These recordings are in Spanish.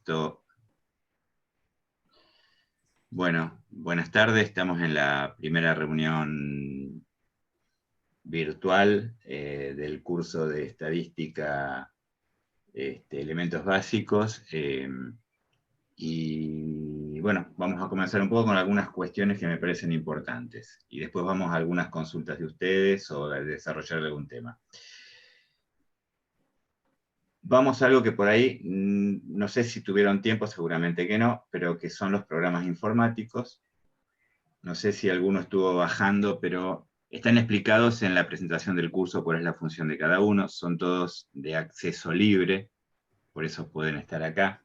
Listo. Bueno, buenas tardes. Estamos en la primera reunión virtual del curso de Estadística, Elementos Básicos. Y bueno, vamos a comenzar un poco con algunas cuestiones que me parecen importantes. Y después vamos a algunas consultas de ustedes o de desarrollar algún tema. Vamos a algo que por ahí, no sé si tuvieron tiempo, seguramente que no, pero que son los programas informáticos. No sé si alguno estuvo bajando, pero están explicados en la presentación del curso cuál es la función de cada uno. Son todos de acceso libre, por eso pueden estar acá.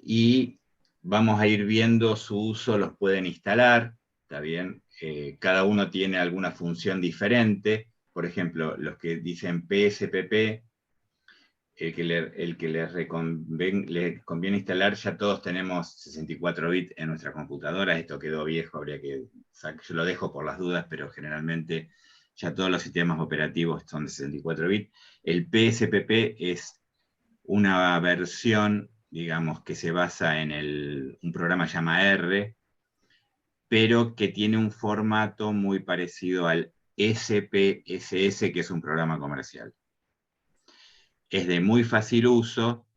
Y vamos a ir viendo su uso, los pueden instalar, ¿está bien? Cada uno tiene alguna función diferente. Por ejemplo, los que dicen PSPP, el que le conviene instalar, ya todos tenemos 64 bits en nuestra computadora. Esto quedó viejo, habría que... Yo lo dejo por las dudas, pero generalmente ya todos los sistemas operativos son de 64 bits. El PSPP es una versión, digamos, que se basa en un programa que se llama R, pero que tiene un formato muy parecido al SPSS, que es un programa comercial. Es de muy fácil uso,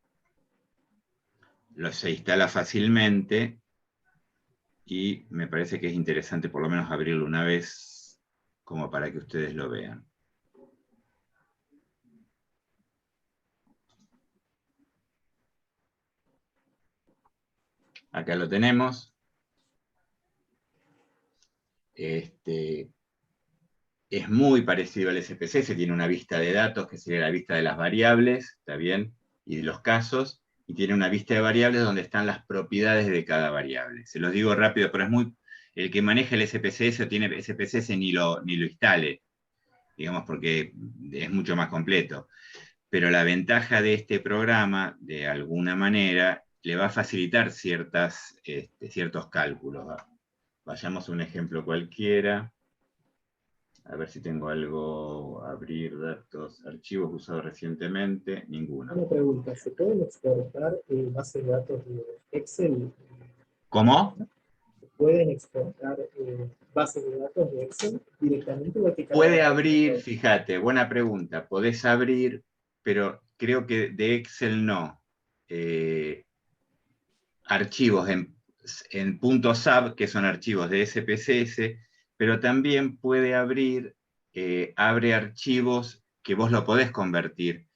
se instala fácilmente y me parece que es interesante por lo menos abrirlo una vez como para que ustedes lo vean. Acá lo tenemos. Es muy parecido al SPSS, tiene una vista de datos que sería la vista de las variables, ¿está bien? Y de los casos, y tiene una vista de variables donde están las propiedades de cada variable. Se los digo rápido, pero es muy... El que maneja el SPSS o tiene SPSS ni lo instale, digamos, porque es mucho más completo. Pero la ventaja de este programa, de alguna manera, le va a facilitar ciertos cálculos. Vayamos a un ejemplo cualquiera. A ver si tengo algo, abrir datos, archivos usados recientemente, ninguno. Una pregunta, ¿se pueden exportar bases de datos de Excel? ¿Cómo? ¿Se pueden exportar bases de datos de Excel directamente o hay que Puede cargar? abrir, fíjate, buena pregunta, podés abrir, pero creo que de Excel no. Archivos en .sab, que son archivos de SPSS, pero también puede abrir, abre archivos que vos lo podés convertir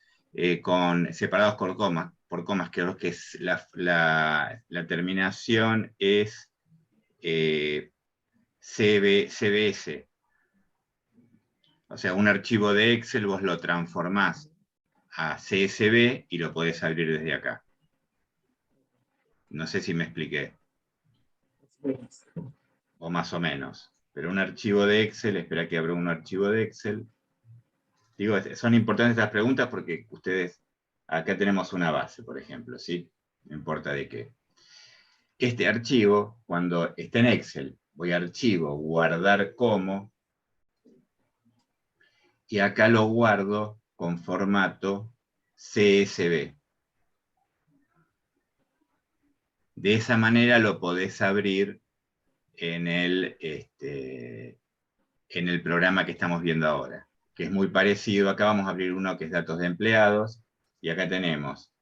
separados por comas, creo que es la terminación es CBS. O sea, un archivo de Excel vos lo transformás a CSV y lo podés abrir desde acá. No sé si me expliqué. O más o menos. Pero un archivo de Excel, espera que abra un archivo de Excel. Digo, son importantes estas preguntas porque ustedes, acá tenemos una base, por ejemplo, ¿sí? No importa de qué. Este archivo, cuando está en Excel, voy a archivo, guardar como, y acá lo guardo con formato CSV. De esa manera lo podés abrir en el programa que estamos viendo ahora, que es muy parecido. Acá vamos a abrir uno que es datos de empleados, y acá tenemos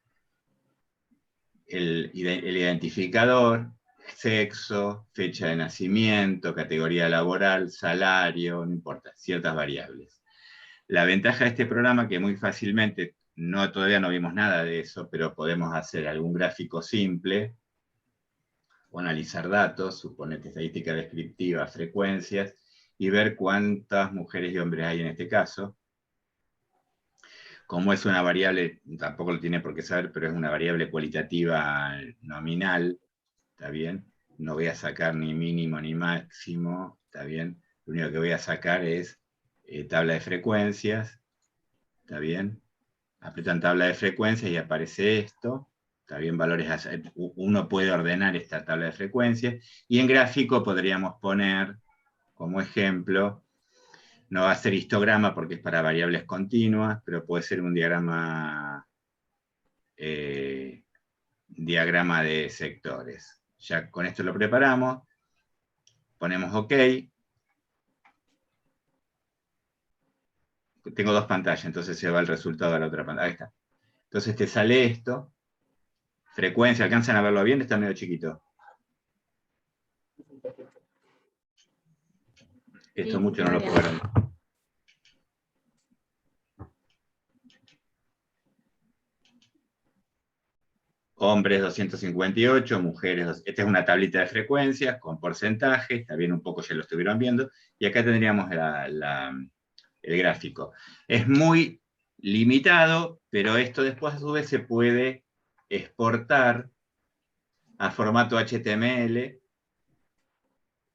el identificador, sexo, fecha de nacimiento, categoría laboral, salario, no importa, ciertas variables. La ventaja de este programa es que muy fácilmente, todavía no vimos nada de eso, pero podemos hacer algún gráfico simple o analizar datos, suponete estadística descriptiva, frecuencias, y ver cuántas mujeres y hombres hay en este caso. Como es una variable, tampoco lo tiene por qué saber, pero es una variable cualitativa nominal, ¿está bien? No voy a sacar ni mínimo ni máximo, ¿está bien? Lo único que voy a sacar es tabla de frecuencias, ¿está bien? Aprietan tabla de frecuencias y aparece esto, ¿está bien? Valores, uno puede ordenar esta tabla de frecuencias, y en gráfico podríamos poner, como ejemplo, No va a ser histograma porque es para variables continuas, pero puede ser un diagrama de sectores. Ya con esto lo preparamos, ponemos OK. Tengo dos pantallas, entonces se va el resultado a la otra pantalla. Ahí está. Entonces te sale esto. Frecuencia, ¿alcanzan a verlo bien? Está medio chiquito. Esto Sí, mucho no lo bien. puedo ver. Hombres 258, mujeres, esta es una tablita de frecuencias con porcentajes, también un poco ya lo estuvieron viendo, y acá tendríamos el gráfico. Es muy limitado, pero esto después a su vez se puede exportar a formato HTML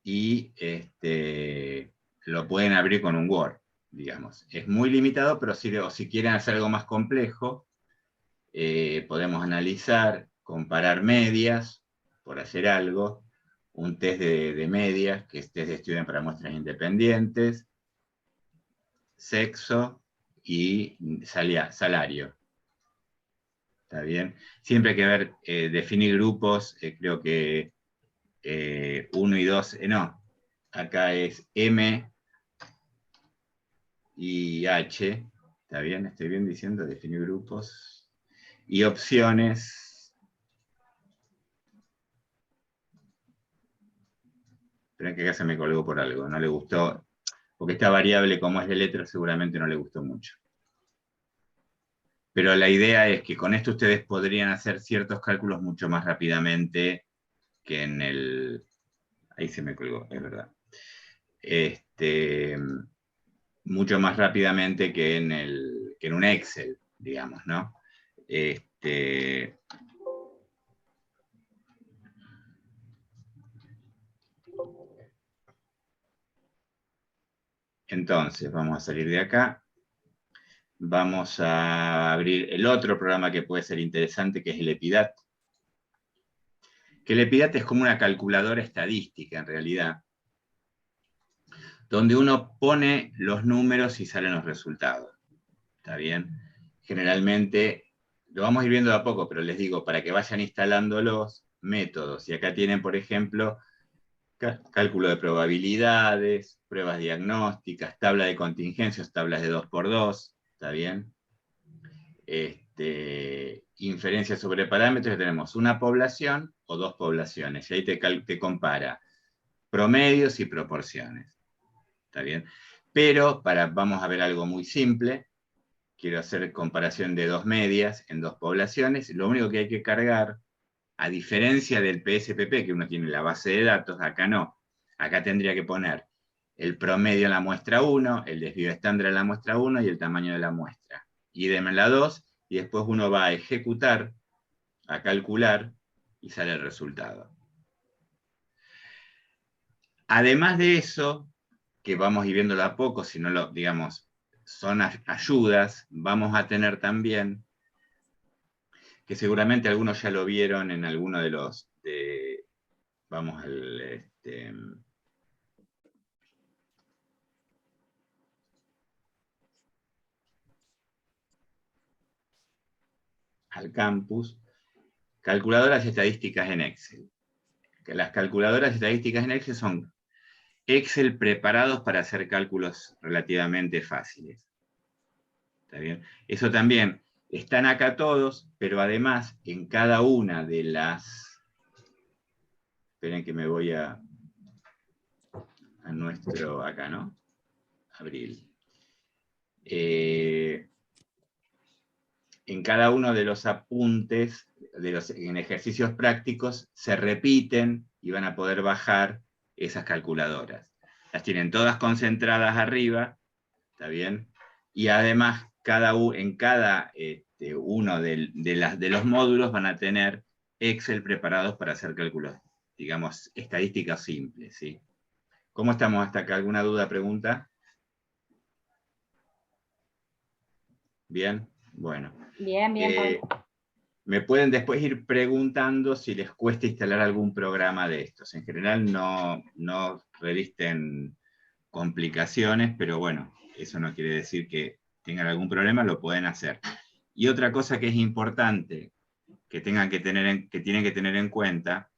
y lo pueden abrir con un Word, digamos. Es muy limitado, pero si quieren hacer algo más complejo, podemos analizar, comparar medias, por hacer algo, un test de medias, que es test de estudio para muestras independientes, sexo y salario. ¿Está bien? Siempre hay que ver, definir grupos, creo que 1 y 2, no, acá es M y H, ¿está bien? ¿Estoy bien diciendo definir grupos? Y opciones. Esperen que acá se me colgó por algo, no le gustó, porque esta variable como es de letra seguramente no le gustó mucho. Pero la idea es que con esto ustedes podrían hacer ciertos cálculos mucho más rápidamente que en el... Ahí se me colgó, es verdad. Mucho más rápidamente que en un Excel, digamos, ¿no? Entonces, vamos a salir de acá. Vamos a abrir el otro programa que puede ser interesante, que es el Epidat. Que el Epidat es como una calculadora estadística, en realidad, donde uno pone los números y salen los resultados. ¿Está bien? Generalmente, lo vamos a ir viendo de a poco, pero les digo, para que vayan instalando los métodos. Y acá tienen, por ejemplo, cálculo de probabilidades, pruebas diagnósticas, tabla de contingencias, tablas de 2×2, ¿está bien? Inferencia sobre parámetros, tenemos una población o dos poblaciones, y ahí te compara promedios y proporciones, ¿está bien? Pero vamos a ver algo muy simple, quiero hacer comparación de dos medias en dos poblaciones, lo único que hay que cargar, a diferencia del PSPP, que uno tiene la base de datos, acá no. Acá tendría que poner el promedio en la muestra 1, el desvío estándar en la muestra 1 y el tamaño de la muestra. Idem en la 2, y después uno va a ejecutar, a calcular, y sale el resultado. Además de eso, que vamos a ir viéndolo a poco, si no lo, digamos, son ayudas, vamos a tener también, que seguramente algunos ya lo vieron en alguno de los, vamos al campus, calculadoras estadísticas en Excel. Las calculadoras estadísticas en Excel son Excel preparados para hacer cálculos relativamente fáciles. ¿Está bien? Eso también, están acá todos, pero además en cada una de las... Esperen que me voy a nuestro, acá, ¿no? Abril. En cada uno de los apuntes, en ejercicios prácticos, se repiten y van a poder bajar esas calculadoras. Las tienen todas concentradas arriba, ¿está bien? Y además, en cada uno de los módulos van a tener Excel preparados para hacer cálculos, digamos, estadísticas simples, ¿sí? ¿Cómo estamos hasta acá? ¿Alguna duda, pregunta? ¿Bien? Bueno. Bien, Pablo. Me pueden después ir preguntando si les cuesta instalar algún programa de estos. En general no revisten complicaciones, pero bueno, eso no quiere decir que tengan algún problema, lo pueden hacer. Y otra cosa que es importante, que tienen que tener en cuenta,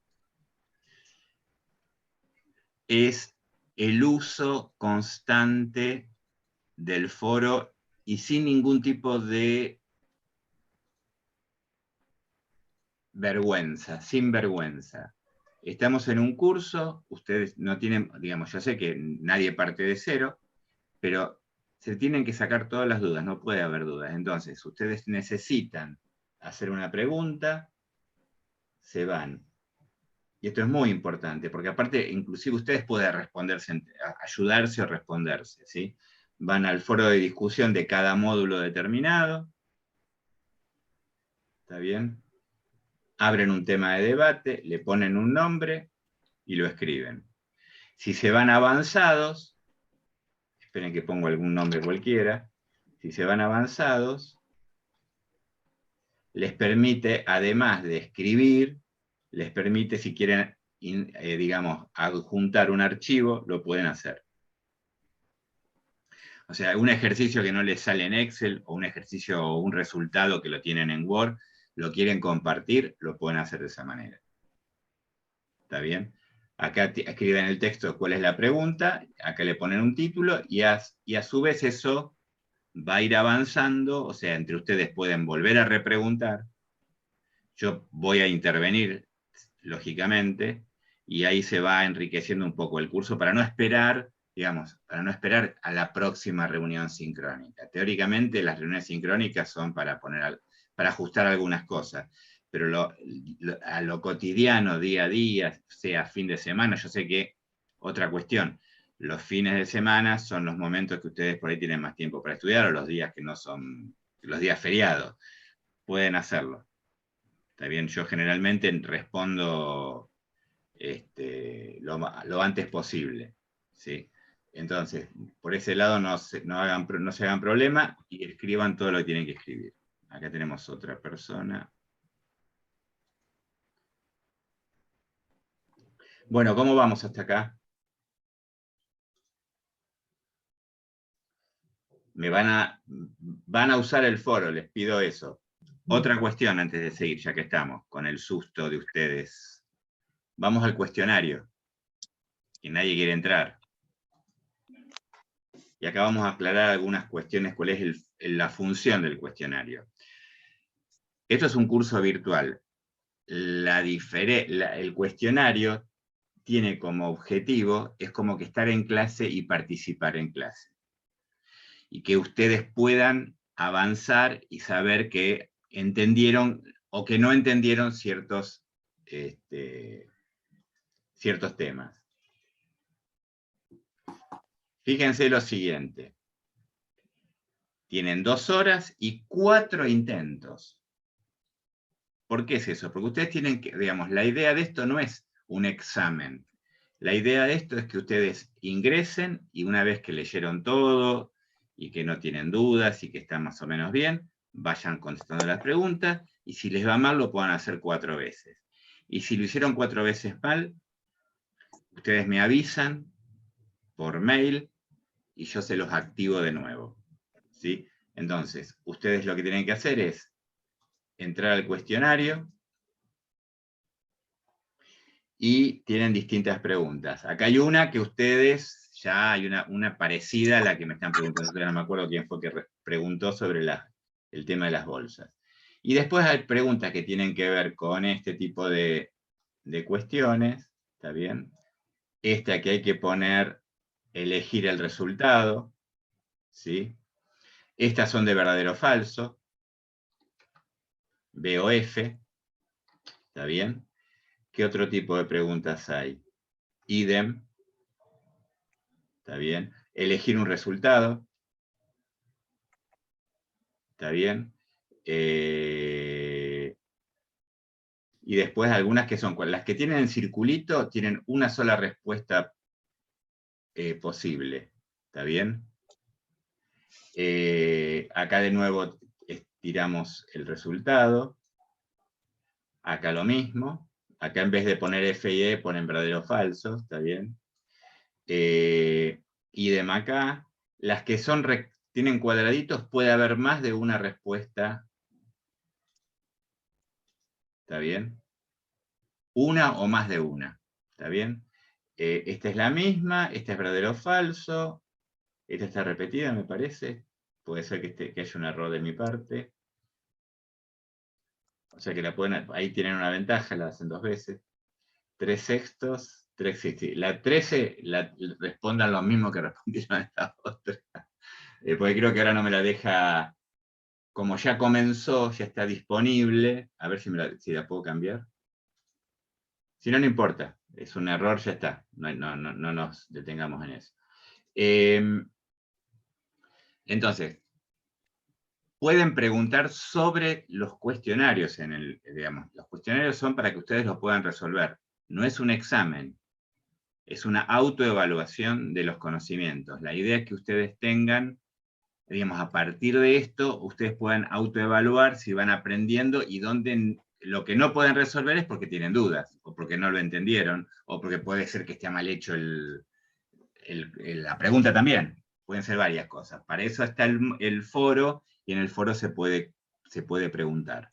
es el uso constante del foro y sin ningún tipo de vergüenza, sin vergüenza. Estamos en un curso, ustedes no tienen, digamos, yo sé que nadie parte de cero, pero se tienen que sacar todas las dudas, no puede haber dudas. Entonces, ustedes necesitan hacer una pregunta, se van. Y esto es muy importante, porque aparte, inclusive ustedes pueden responderse, ayudarse o responderse, ¿sí? Van al foro de discusión de cada módulo determinado, ¿está bien? Abren un tema de debate, le ponen un nombre y lo escriben. Si se van avanzados, esperen que pongo algún nombre cualquiera, si se van avanzados, les permite, además de escribir, les permite, si quieren, digamos, adjuntar un archivo, lo pueden hacer. O sea, un ejercicio que no les sale en Excel, o un ejercicio o un resultado que lo tienen en Word, lo quieren compartir, lo pueden hacer de esa manera. ¿Está bien? Acá escriben el texto cuál es la pregunta, acá le ponen un título, y a su vez eso va a ir avanzando, o sea, entre ustedes pueden volver a repreguntar. Yo voy a intervenir, lógicamente, y ahí se va enriqueciendo un poco el curso para no esperar, digamos, para no esperar a la próxima reunión sincrónica. Teóricamente las reuniones sincrónicas son para ajustar algunas cosas, pero a lo cotidiano, día a día, sea fin de semana, yo sé que otra cuestión, los fines de semana son los momentos que ustedes por ahí tienen más tiempo para estudiar, o los días que no son, los días feriados, pueden hacerlo. ¿Está bien? Yo generalmente respondo lo antes posible, ¿sí? Entonces, por ese lado no se hagan problema y escriban todo lo que tienen que escribir. Acá tenemos otra persona. Bueno, ¿cómo vamos hasta acá? Van a usar el foro, les pido eso. Otra cuestión antes de seguir, ya que estamos con el susto de ustedes. Vamos al cuestionario, que nadie quiere entrar. Y acá vamos a aclarar algunas cuestiones, cuál es la función del cuestionario. Esto es un curso virtual. El cuestionario tiene como objetivo, es como que estar en clase y participar en clase. Y que ustedes puedan avanzar y saber que entendieron o que no entendieron ciertos temas. Fíjense lo siguiente. Tienen 2 horas y 4 intentos. ¿Por qué es eso? Porque ustedes tienen que, digamos, la idea de esto no es un examen. La idea de esto es que ustedes ingresen y una vez que leyeron todo y que no tienen dudas y que están más o menos bien, vayan contestando las preguntas y si les va mal lo puedan hacer 4 veces. Y si lo hicieron 4 veces mal, ustedes me avisan por mail y yo se los activo de nuevo, ¿sí? Entonces, ustedes lo que tienen que hacer es entrar al cuestionario y tienen distintas preguntas. Acá hay una que ustedes, ya hay una parecida a la que me están preguntando, no me acuerdo quién fue que preguntó sobre el tema de las bolsas. Y después hay preguntas que tienen que ver con este tipo de cuestiones, ¿está bien? Esta que hay que poner, elegir el resultado, ¿sí? Estas son de verdadero o falso, B o F, ¿está bien? ¿Qué otro tipo de preguntas hay? Idem, ¿está bien? Elegir un resultado, ¿está bien? Y después algunas que son, las que tienen el circulito tienen una sola respuesta posible, ¿está bien? Acá de nuevo estiramos el resultado, acá lo mismo, acá en vez de poner F y E ponen verdadero o falso, ¿está bien? idem acá. Las que tienen cuadraditos, puede haber más de una respuesta. ¿Está bien? Una o más de una. ¿Está bien? Esta es la misma, esta es verdadero o falso, esta está repetida, me parece. Puede ser que haya un error de mi parte. O sea que ahí tienen una ventaja, la hacen 2 veces. 3/6, 3/6. La 13 respondan lo mismo que respondieron esta otra. Porque creo que ahora no me la deja, como ya comenzó, ya está disponible. A ver si la puedo cambiar. Si no, no importa. Es un error, ya está. No nos detengamos en eso. Entonces, pueden preguntar sobre los cuestionarios. Los cuestionarios son para que ustedes los puedan resolver. No es un examen. Es una autoevaluación de los conocimientos. La idea es que ustedes tengan, digamos, a partir de esto, ustedes puedan autoevaluar si van aprendiendo y lo que no pueden resolver es porque tienen dudas, o porque no lo entendieron, o porque puede ser que esté mal hecho la pregunta también. Pueden ser varias cosas. Para eso está el foro, y en el foro se puede preguntar.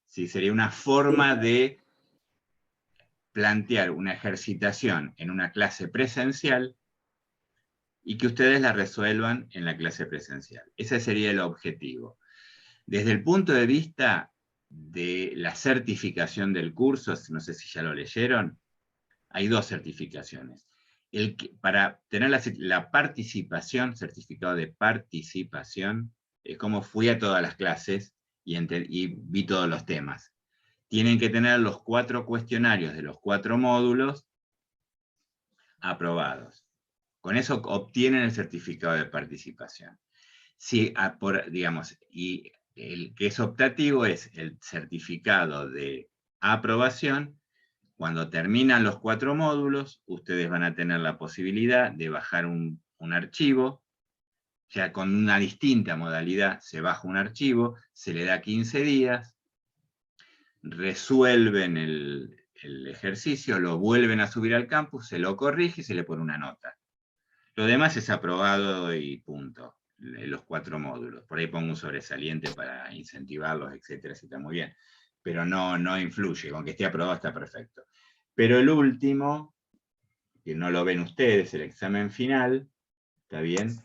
¿Sí? Sería una forma de plantear una ejercitación en una clase presencial y que ustedes la resuelvan en la clase presencial. Ese sería el objetivo. Desde el punto de vista de la certificación del curso, no sé si ya lo leyeron, hay 2 certificaciones. Para tener la participación, certificado de participación, es como fui a todas las clases y vi todos los temas. Tienen que tener los 4 cuestionarios de los 4 módulos aprobados. Con eso obtienen el certificado de participación. Si, y el que es optativo es el certificado de aprobación. Cuando terminan los 4 módulos, ustedes van a tener la posibilidad de bajar un archivo, ya con una distinta modalidad se baja un archivo, se le da 15 días, resuelven el ejercicio, lo vuelven a subir al campus, se lo corrige y se le pone una nota. Lo demás es aprobado y punto, los 4 módulos. Por ahí pongo un sobresaliente para incentivarlos, etcétera, si está muy bien. Pero no influye, con que esté aprobado está perfecto. Pero el último, que no lo ven ustedes, el examen final, ¿está bien?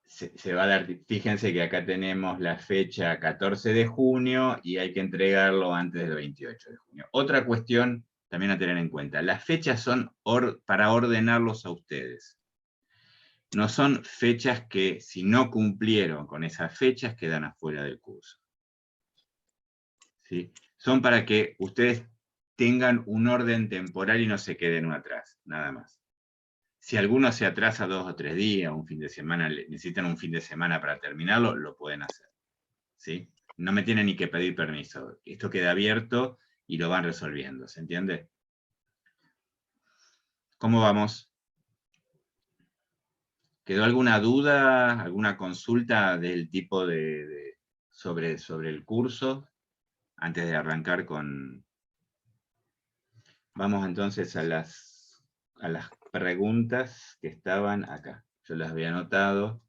Se va a dar, fíjense que acá tenemos la fecha 14 de junio y hay que entregarlo antes del 28 de junio. Otra cuestión también a tener en cuenta, las fechas son para ordenarlos a ustedes. No son fechas que, si no cumplieron con esas fechas, quedan afuera del curso. ¿Sí? Son para que ustedes tengan un orden temporal y no se queden atrás, nada más. Si alguno se atrasa 2 o 3 días, un fin de semana, necesitan un fin de semana para terminarlo, lo pueden hacer. ¿Sí? No me tienen ni que pedir permiso. Esto queda abierto y lo van resolviendo, ¿se entiende? ¿Cómo vamos? ¿Quedó alguna duda, alguna consulta del tipo sobre el curso? Antes de arrancar con... Vamos entonces a las preguntas que estaban acá. Yo las había anotado.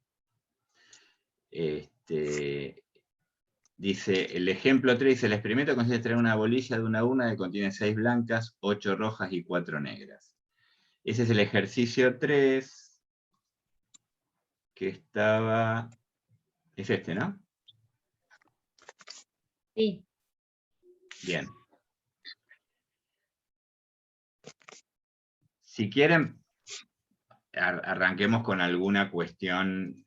Dice, el ejemplo 3 dice, el experimento consiste en traer una bolilla de una a una que contiene 6 blancas, 8 rojas y 4 negras. Ese es el ejercicio 3, que estaba... Es este, ¿no? Sí. Bien. Si quieren, arranquemos con alguna cuestión.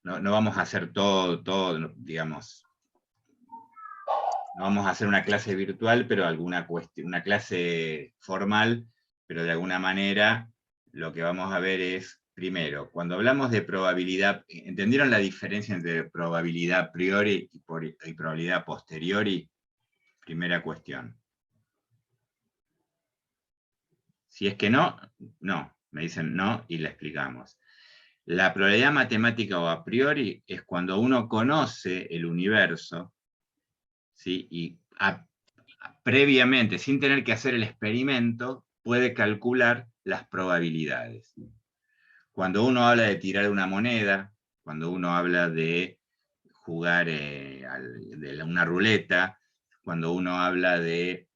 No vamos a hacer todo, digamos. No vamos a hacer una clase virtual, pero una clase formal, pero de alguna manera lo que vamos a ver es, primero, cuando hablamos de probabilidad, ¿entendieron la diferencia entre probabilidad a priori y probabilidad a posteriori? Primera cuestión. Si es que no, me dicen no y la explicamos. La probabilidad matemática o a priori es cuando uno conoce el universo, ¿sí? Y previamente, sin tener que hacer el experimento, puede calcular las probabilidades. Cuando uno habla de tirar una moneda, cuando uno habla de jugar de una ruleta, cuando uno habla de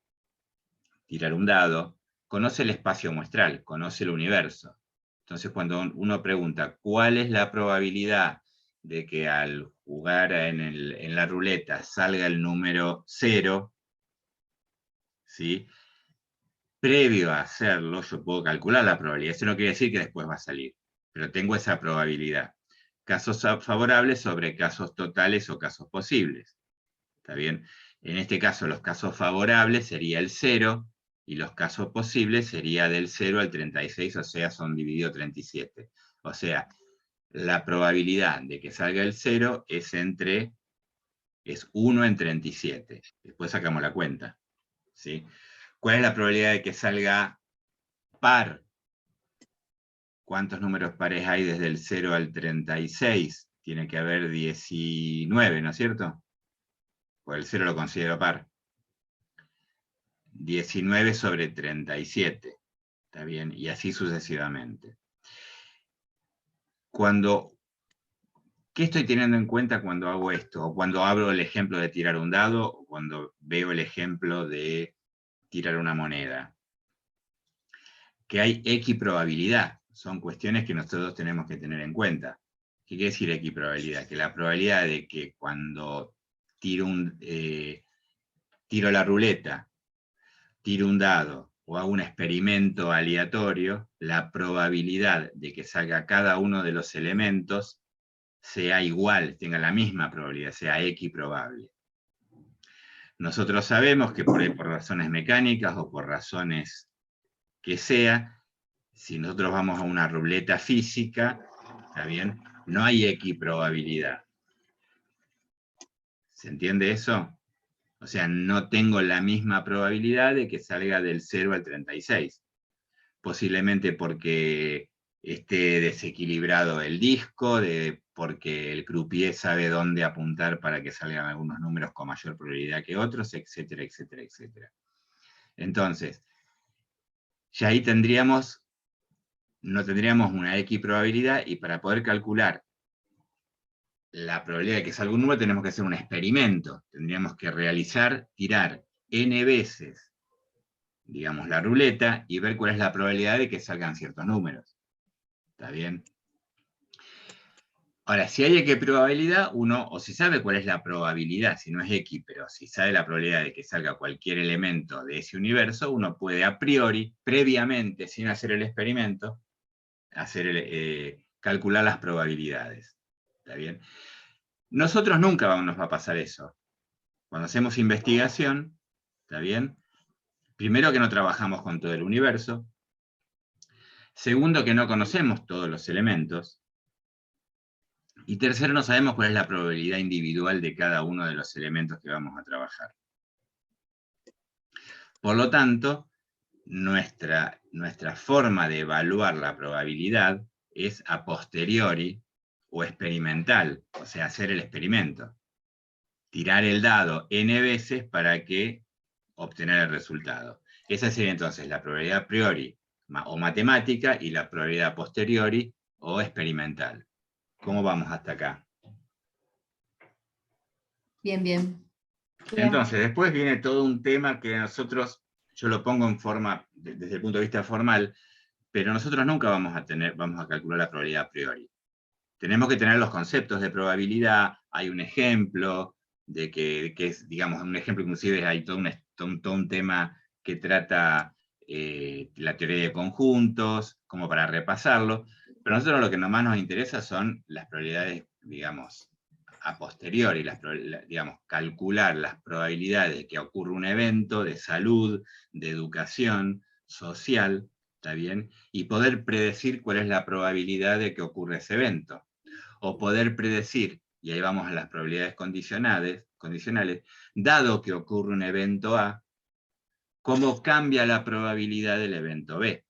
tirar un dado, conoce el espacio muestral, conoce el universo. Entonces, cuando uno pregunta cuál es la probabilidad de que al jugar en la ruleta salga el número 0, ¿sí? Previo a hacerlo, yo puedo calcular la probabilidad. Eso no quiere decir que después va a salir, pero tengo esa probabilidad. Casos favorables sobre casos totales o casos posibles. ¿Está bien? En este caso, los casos favorables sería el 0, y los casos posibles sería del 0 al 36, o sea, son dividido 37. O sea, la probabilidad de que salga el 0 es 1 en 37. Después sacamos la cuenta, ¿sí? ¿Cuál es la probabilidad de que salga par? ¿Cuántos números pares hay desde el 0 al 36? Tiene que haber 19, ¿no es cierto? Pues el 0 lo considero par. 19 sobre 37. ¿Está bien? Y así sucesivamente. ¿Qué estoy teniendo en cuenta cuando hago esto? O cuando abro el ejemplo de tirar un dado, o cuando veo el ejemplo de tirar una moneda. Que hay equiprobabilidad. Son cuestiones que nosotros tenemos que tener en cuenta. ¿Qué quiere decir equiprobabilidad? Que la probabilidad de que cuando tiro la ruleta, tiro un dado o hago un experimento aleatorio, la probabilidad de que salga cada uno de los elementos sea igual, tenga la misma probabilidad, sea equiprobable. Nosotros sabemos que por razones mecánicas o por razones que sea, si nosotros vamos a una ruleta física, ¿está bien? No hay equiprobabilidad. ¿Se entiende eso? O sea, no tengo la misma probabilidad de que salga del 0 al 36. Posiblemente porque esté desequilibrado el disco, porque el croupier sabe dónde apuntar para que salgan algunos números con mayor probabilidad que otros, etcétera, etcétera, etcétera. Entonces, ya ahí no tendríamos una equiprobabilidad, y para poder calcular la probabilidad de que salga un número tenemos que hacer un experimento. Tendríamos que tirar n veces, digamos, la ruleta y ver cuál es la probabilidad de que salgan ciertos números. ¿Está bien? Ahora, si hay equiprobabilidad, uno, o si sabe cuál es la probabilidad, si no es X, pero si sabe la probabilidad de que salga cualquier elemento de ese universo, uno puede a priori, previamente, sin hacer el experimento, calcular las probabilidades. ¿Está bien? Nosotros nunca nos va a pasar eso. Cuando hacemos investigación, ¿está bien? Primero, que no trabajamos con todo el universo. Segundo, que no conocemos todos los elementos. Y tercero, no sabemos cuál es la probabilidad individual de cada uno de los elementos que vamos a trabajar. Por lo tanto, nuestra forma de evaluar la probabilidad es a posteriori o experimental, o sea, hacer el experimento. Tirar el dado n veces para obtener el resultado. Esa sería entonces la probabilidad a priori o matemática, y la probabilidad a posteriori o experimental. ¿Cómo vamos hasta acá? Bien, bien. Entonces, después viene todo un tema que yo lo pongo en forma, desde el punto de vista formal, pero nosotros nunca vamos a calcular la probabilidad a priori. Tenemos que tener los conceptos de probabilidad. Hay un ejemplo que es, digamos, un ejemplo, inclusive hay todo un tema que trata la teoría de conjuntos, como para repasarlo, pero a nosotros lo que más nos interesa son las probabilidades, digamos, a posteriori, digamos, calcular las probabilidades de que ocurra un evento de salud, de educación, social, ¿está bien? Y poder predecir cuál es la probabilidad de que ocurra ese evento. O poder predecir, y ahí vamos a las probabilidades condicionales, dado que ocurre un evento A, cómo cambia la probabilidad del evento B.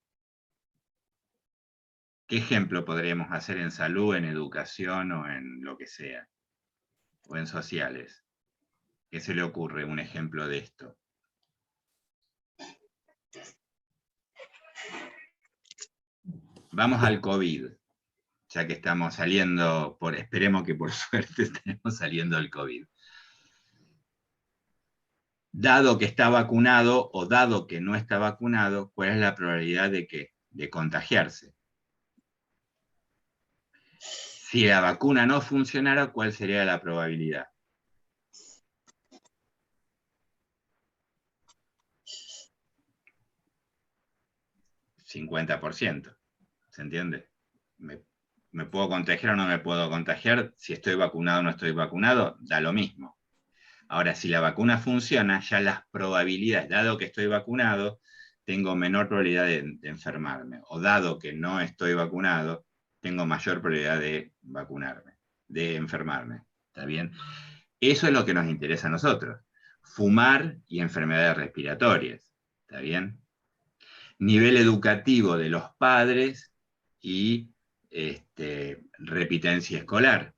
¿Qué ejemplo podríamos hacer en salud, en educación o en lo que sea? O en sociales. ¿Qué se le ocurre un ejemplo de esto? Vamos al COVID, ya que estamos saliendo, esperemos que por suerte estemos saliendo del COVID. Dado que está vacunado o dado que no está vacunado, ¿cuál es la probabilidad de qué? De contagiarse. Si la vacuna no funcionara, ¿cuál sería la probabilidad? 50%. ¿Se entiende? ¿Me puedo contagiar o no me puedo contagiar? Si estoy vacunado o no estoy vacunado, da lo mismo. Ahora, si la vacuna funciona, ya las probabilidades, dado que estoy vacunado, tengo menor probabilidad de enfermarme. O dado que no estoy vacunado, tengo mayor probabilidad de vacunarme, de enfermarme. ¿Está bien? Eso es lo que nos interesa a nosotros. Fumar y enfermedades respiratorias. ¿Está bien? Nivel educativo de los padres y repitencia escolar.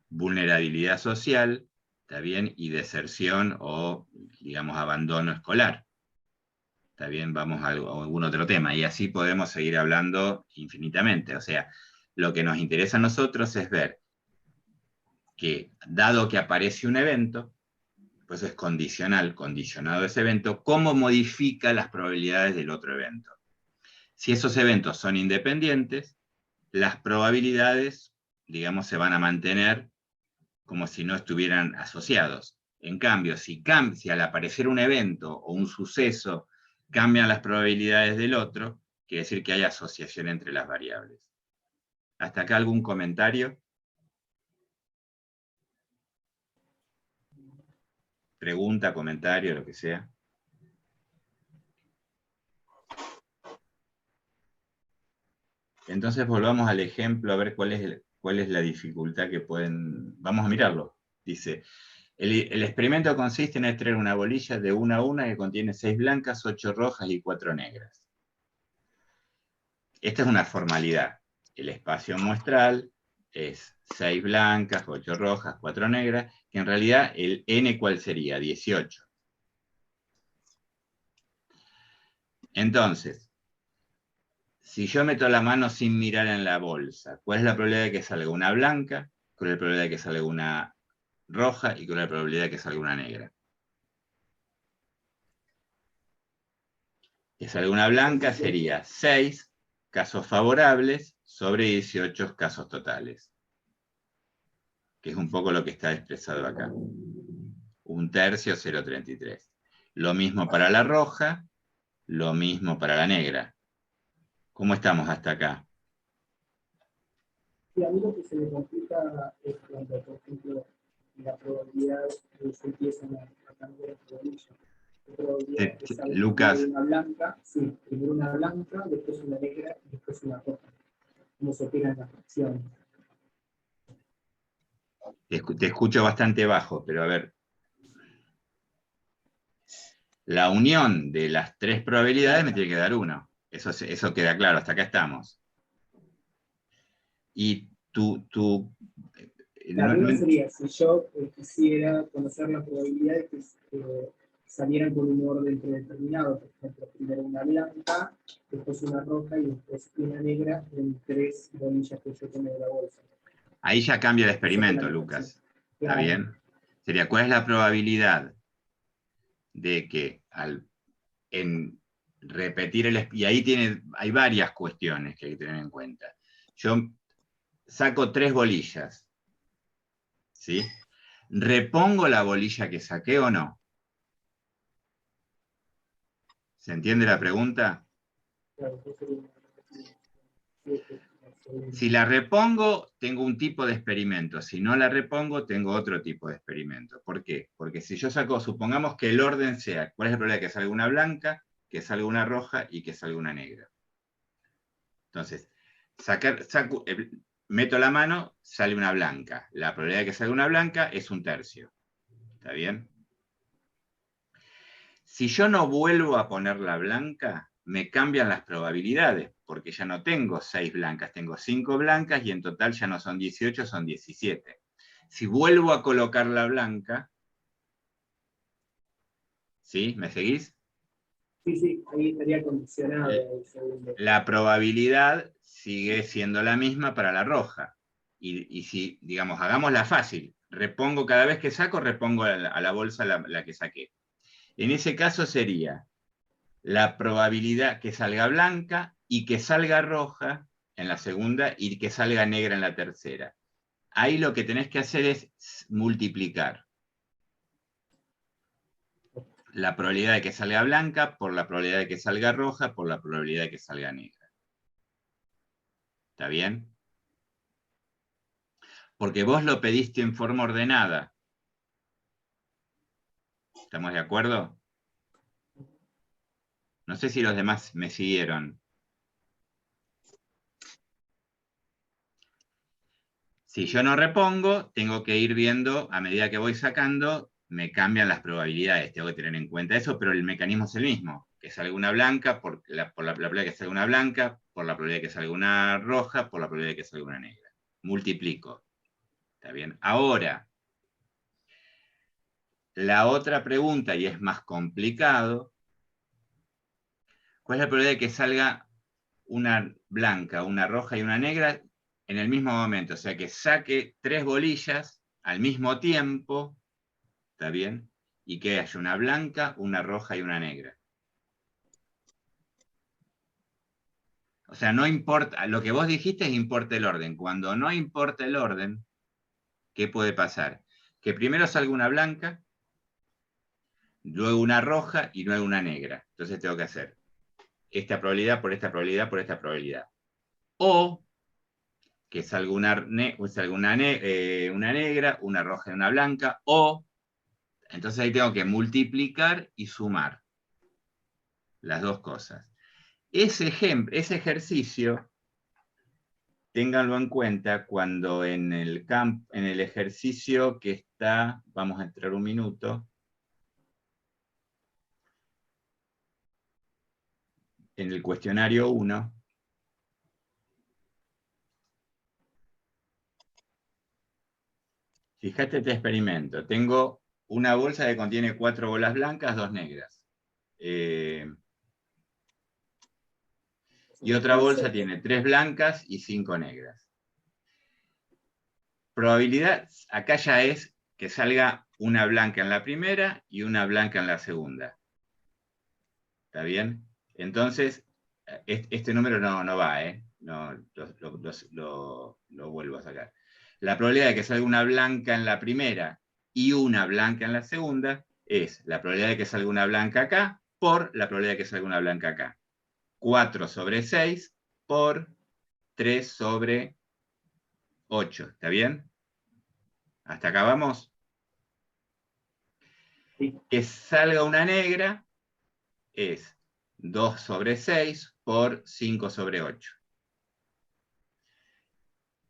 Vulnerabilidad social, ¿está bien? Y deserción o, digamos, abandono escolar. ¿Está bien? Vamos a algún otro tema. Y así podemos seguir hablando infinitamente. O sea, lo que nos interesa a nosotros es ver que, dado que aparece un evento, pues es condicional, condicionado ese evento, cómo modifica las probabilidades del otro evento. Si esos eventos son independientes, las probabilidades, digamos, se van a mantener como si no estuvieran asociados. En cambio, si al aparecer un evento o un suceso cambian las probabilidades del otro, quiere decir que hay asociación entre las variables. ¿Hasta acá algún comentario? Pregunta, comentario, lo que sea. Entonces volvamos al ejemplo a ver cuál es la dificultad que pueden... Vamos a mirarlo. Dice, el experimento consiste en extraer una bolilla de 1 a 1 que contiene 6 blancas, 8 rojas y 4 negras. Esta es una formalidad. El espacio muestral es 6 blancas, 8 rojas, 4 negras, que en realidad el n, ¿cuál sería? 18. Entonces, si yo meto la mano sin mirar en la bolsa, ¿cuál es la probabilidad de que salga una blanca? ¿Cuál es la probabilidad de que salga una roja? ¿Y cuál es la probabilidad de que salga una negra? Que salga una blanca sería 6 casos favorables sobre 18 casos totales, que es un poco lo que está expresado acá. 1/3, 0,33. Lo mismo para la roja, lo mismo para la negra. ¿Cómo estamos hasta acá? Y a mí lo que se me complica es cuando, por ejemplo, la probabilidad de que se empiezan a cambiar las probillas. La probabilidad que salga Lucas, primero una blanca, sí, primero una blanca, después una negra y después una roja. Cómo se operan las fracciones. te escucho bastante bajo, pero a ver. La unión de las 3 probabilidades me tiene que dar 1. Eso queda claro, hasta acá estamos. Y La regla sería, si yo quisiera conocer la probabilidad de que salieran con un orden predeterminado, por ejemplo, primero una blanca, después una roja y después una negra en 3 bolillas que yo tomé de la bolsa. ahí ya cambia el experimento, Lucas. ¿Está bien? Sería, ¿cuál es la probabilidad de que en repetir y ahí hay varias cuestiones que hay que tener en cuenta. Yo saco 3 bolillas, ¿sí? ¿Repongo la bolilla que saqué o no? ¿Se entiende la pregunta? Si la repongo, tengo un tipo de experimento. Si no la repongo, tengo otro tipo de experimento. ¿Por qué? Porque si yo saco, supongamos que el orden sea, ¿cuál es el problema? Que salga una blanca, que salga una roja y que salga una negra. Entonces, meto la mano, sale una blanca. La probabilidad de que salga una blanca es 1/3. ¿Está bien? Si yo no vuelvo a poner la blanca, me cambian las probabilidades, porque ya no tengo 6 blancas, tengo 5 blancas y en total ya no son 18, son 17. Si vuelvo a colocar la blanca, ¿sí? ¿Me seguís? Sí, sí, ahí estaría condicionado el segundo. La probabilidad sigue siendo la misma para la roja. Y si, digamos, hagámosla fácil, repongo cada vez que saco, repongo a la bolsa la que saqué. En ese caso sería la probabilidad que salga blanca y que salga roja en la segunda y que salga negra en la tercera. Ahí lo que tenés que hacer es multiplicar la probabilidad de que salga blanca por la probabilidad de que salga roja por la probabilidad de que salga negra. ¿Está bien? Porque vos lo pediste en forma ordenada. ¿Estamos de acuerdo? No sé si los demás me siguieron. Si yo no repongo, tengo que ir viendo, a medida que voy sacando, me cambian las probabilidades. Tengo que tener en cuenta eso, pero el mecanismo es el mismo. Que salga una blanca, por la probabilidad de que salga una blanca, por la probabilidad de que salga una roja, por la probabilidad de que salga una negra. Multiplico. ¿Está bien? Ahora, la otra pregunta, y es más complicado, ¿cuál es la probabilidad de que salga una blanca, una roja y una negra en el mismo momento? O sea, que saque 3 bolillas al mismo tiempo, ¿está bien? Y que haya una blanca, una roja y una negra. O sea, no importa, lo que vos dijiste es importa el orden. Cuando no importa el orden, ¿qué puede pasar? Que primero salga una blanca, luego una roja y luego una negra. Entonces tengo que hacer esta probabilidad por esta probabilidad por esta probabilidad. O que salga una negra, una roja y una blanca, o entonces ahí tengo que multiplicar y sumar las dos cosas. Ese ejercicio, ténganlo en cuenta cuando en el ejercicio que está, vamos a entrar un minuto, en el cuestionario 1, fíjate este experimento. Tengo una bolsa que contiene 4 bolas blancas, 2 negras. Y otra bolsa tiene 3 blancas y 5 negras. Probabilidad, acá ya es que salga una blanca en la primera y una blanca en la segunda. ¿Está bien? Entonces, este número no va, ¿eh? No, lo vuelvo a sacar. La probabilidad de que salga una blanca en la primera y una blanca en la segunda es la probabilidad de que salga una blanca acá por la probabilidad de que salga una blanca acá. 4 sobre 6 por 3 sobre 8. ¿Está bien? ¿Hasta acá vamos? Sí. Que salga una negra es 2 sobre 6 por 5 sobre 8.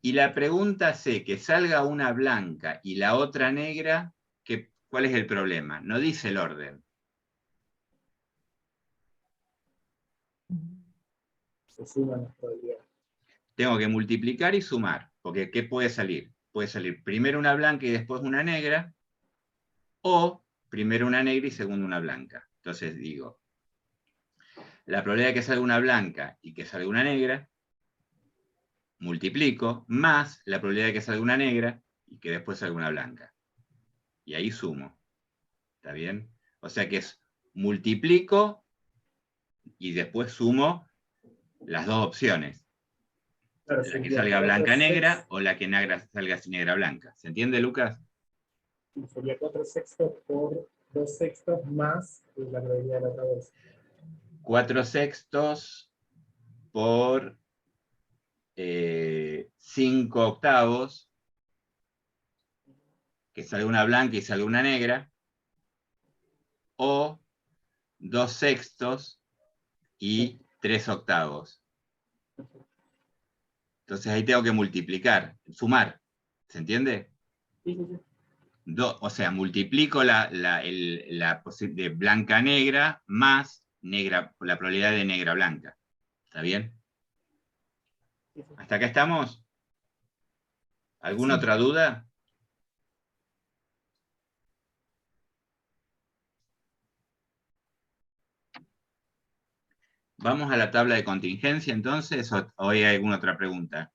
Y la pregunta C, que salga una blanca y la otra negra, ¿cuál es el problema? No dice el orden. Se suman las probabilidades. Tengo que multiplicar y sumar, porque ¿qué puede salir? Puede salir primero una blanca y después una negra, o primero una negra y segundo una blanca. Entonces digo, la probabilidad de que salga una blanca y que salga una negra, multiplico, más la probabilidad de que salga una negra y que después salga una blanca. Y ahí sumo. ¿Está bien? O sea que es multiplico y después sumo las dos opciones. Claro, La que sería salga 4 blanca-negra sextos, o la que salga negra-blanca. ¿Se entiende, Lucas? sería 4 sextos por 2 sextos más la probabilidad de la otra bolsa. 4 sextos por 5 octavos, que salga una blanca y salga una negra, o 2 sextos y 3 octavos. Entonces ahí tengo que multiplicar, sumar. ¿Se entiende? Sí, sí, sí. O sea, multiplico la de blanca-negra más negra, la probabilidad de negra-blanca. ¿Está bien? Sí, sí. ¿Hasta acá estamos? ¿Alguna Sí. otra duda? ¿Vamos a la tabla de contingencia entonces o hay alguna otra pregunta?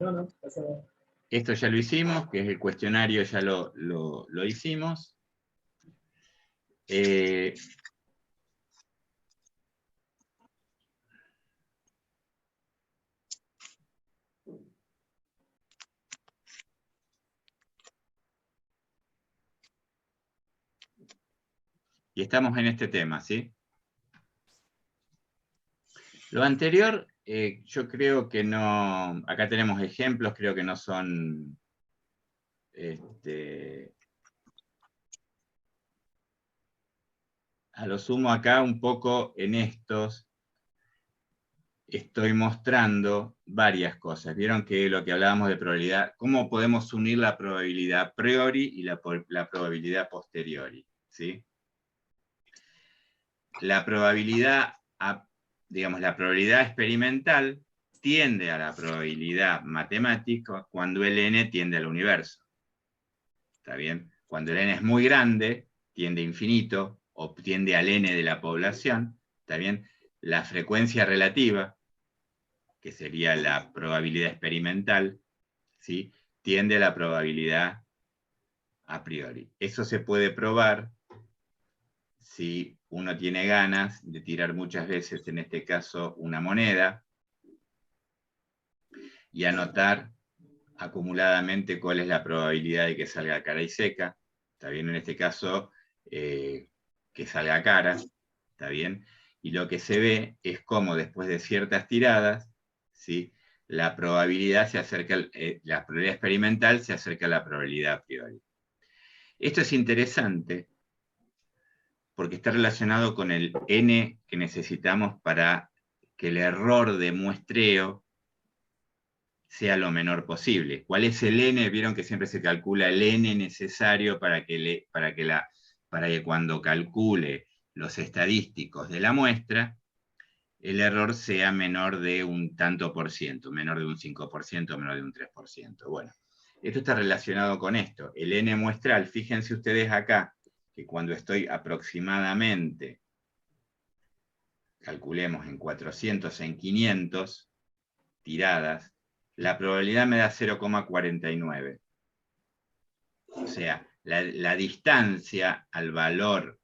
No, pasa nada. Esto ya lo hicimos, que es el cuestionario, ya lo hicimos. Y estamos en este tema, ¿sí? Lo anterior, yo creo que no, acá tenemos ejemplos, creo que no son, a lo sumo acá un poco en estos, estoy mostrando varias cosas. Vieron que lo que hablábamos de probabilidad, cómo podemos unir la probabilidad a priori y la probabilidad posteriori, ¿sí? La probabilidad, digamos, la probabilidad experimental tiende a la probabilidad matemática cuando el n tiende al universo. ¿Está bien? Cuando el n es muy grande, tiende a infinito, o tiende al n de la población, ¿está bien? La frecuencia relativa, que sería la probabilidad experimental, ¿sí? Tiende a la probabilidad a priori. Eso se puede probar si uno tiene ganas de tirar muchas veces, en este caso, una moneda, y anotar acumuladamente cuál es la probabilidad de que salga cara y seca. ¿Está bien? En este caso, que salga cara. ¿Está bien? Y lo que se ve es cómo después de ciertas tiradas, ¿sí? La probabilidad se acerca, la probabilidad experimental se acerca a la probabilidad a priori. Esto es interesante porque está relacionado con el n que necesitamos para que el error de muestreo sea lo menor posible. ¿Cuál es el n? Vieron que siempre se calcula el n necesario para que cuando calcule los estadísticos de la muestra, el error sea menor de un tanto por ciento, menor de un 5%, menor de un 3%. Bueno, esto está relacionado con esto. El n muestral, fíjense ustedes acá, que cuando estoy aproximadamente, calculemos en 400, en 500 tiradas, la probabilidad me da 0,49. O sea, la distancia al valor,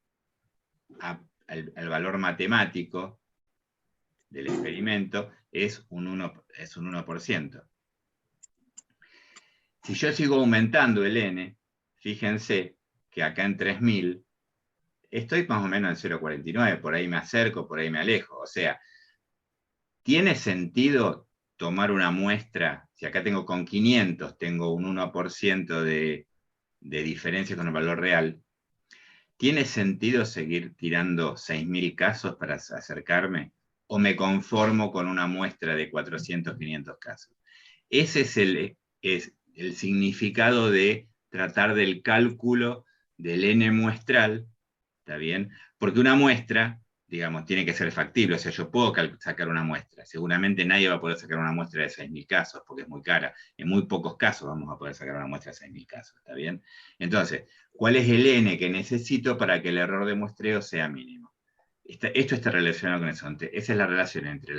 al valor matemático del experimento es un 1%. Si yo sigo aumentando el n, fíjense que acá en 3000 estoy más o menos en 0,49, por ahí me acerco, por ahí me alejo. O sea, ¿tiene sentido tomar una muestra? Si acá tengo con 500, tengo un 1% de diferencia con el valor real. ¿Tiene sentido seguir tirando 6.000 casos para acercarme? ¿O me conformo con una muestra de 400, 500 casos? Ese es el significado de tratar del cálculo del n muestral, ¿está bien? Porque una muestra, digamos, tiene que ser factible, o sea, yo puedo sacar una muestra. Seguramente nadie va a poder sacar una muestra de 6.000 casos, porque es muy cara. En muy pocos casos vamos a poder sacar una muestra de 6.000 casos, ¿está bien? Entonces, ¿cuál es el n que necesito para que el error de muestreo sea mínimo? Esto está relacionado con eso. Esa es la relación entre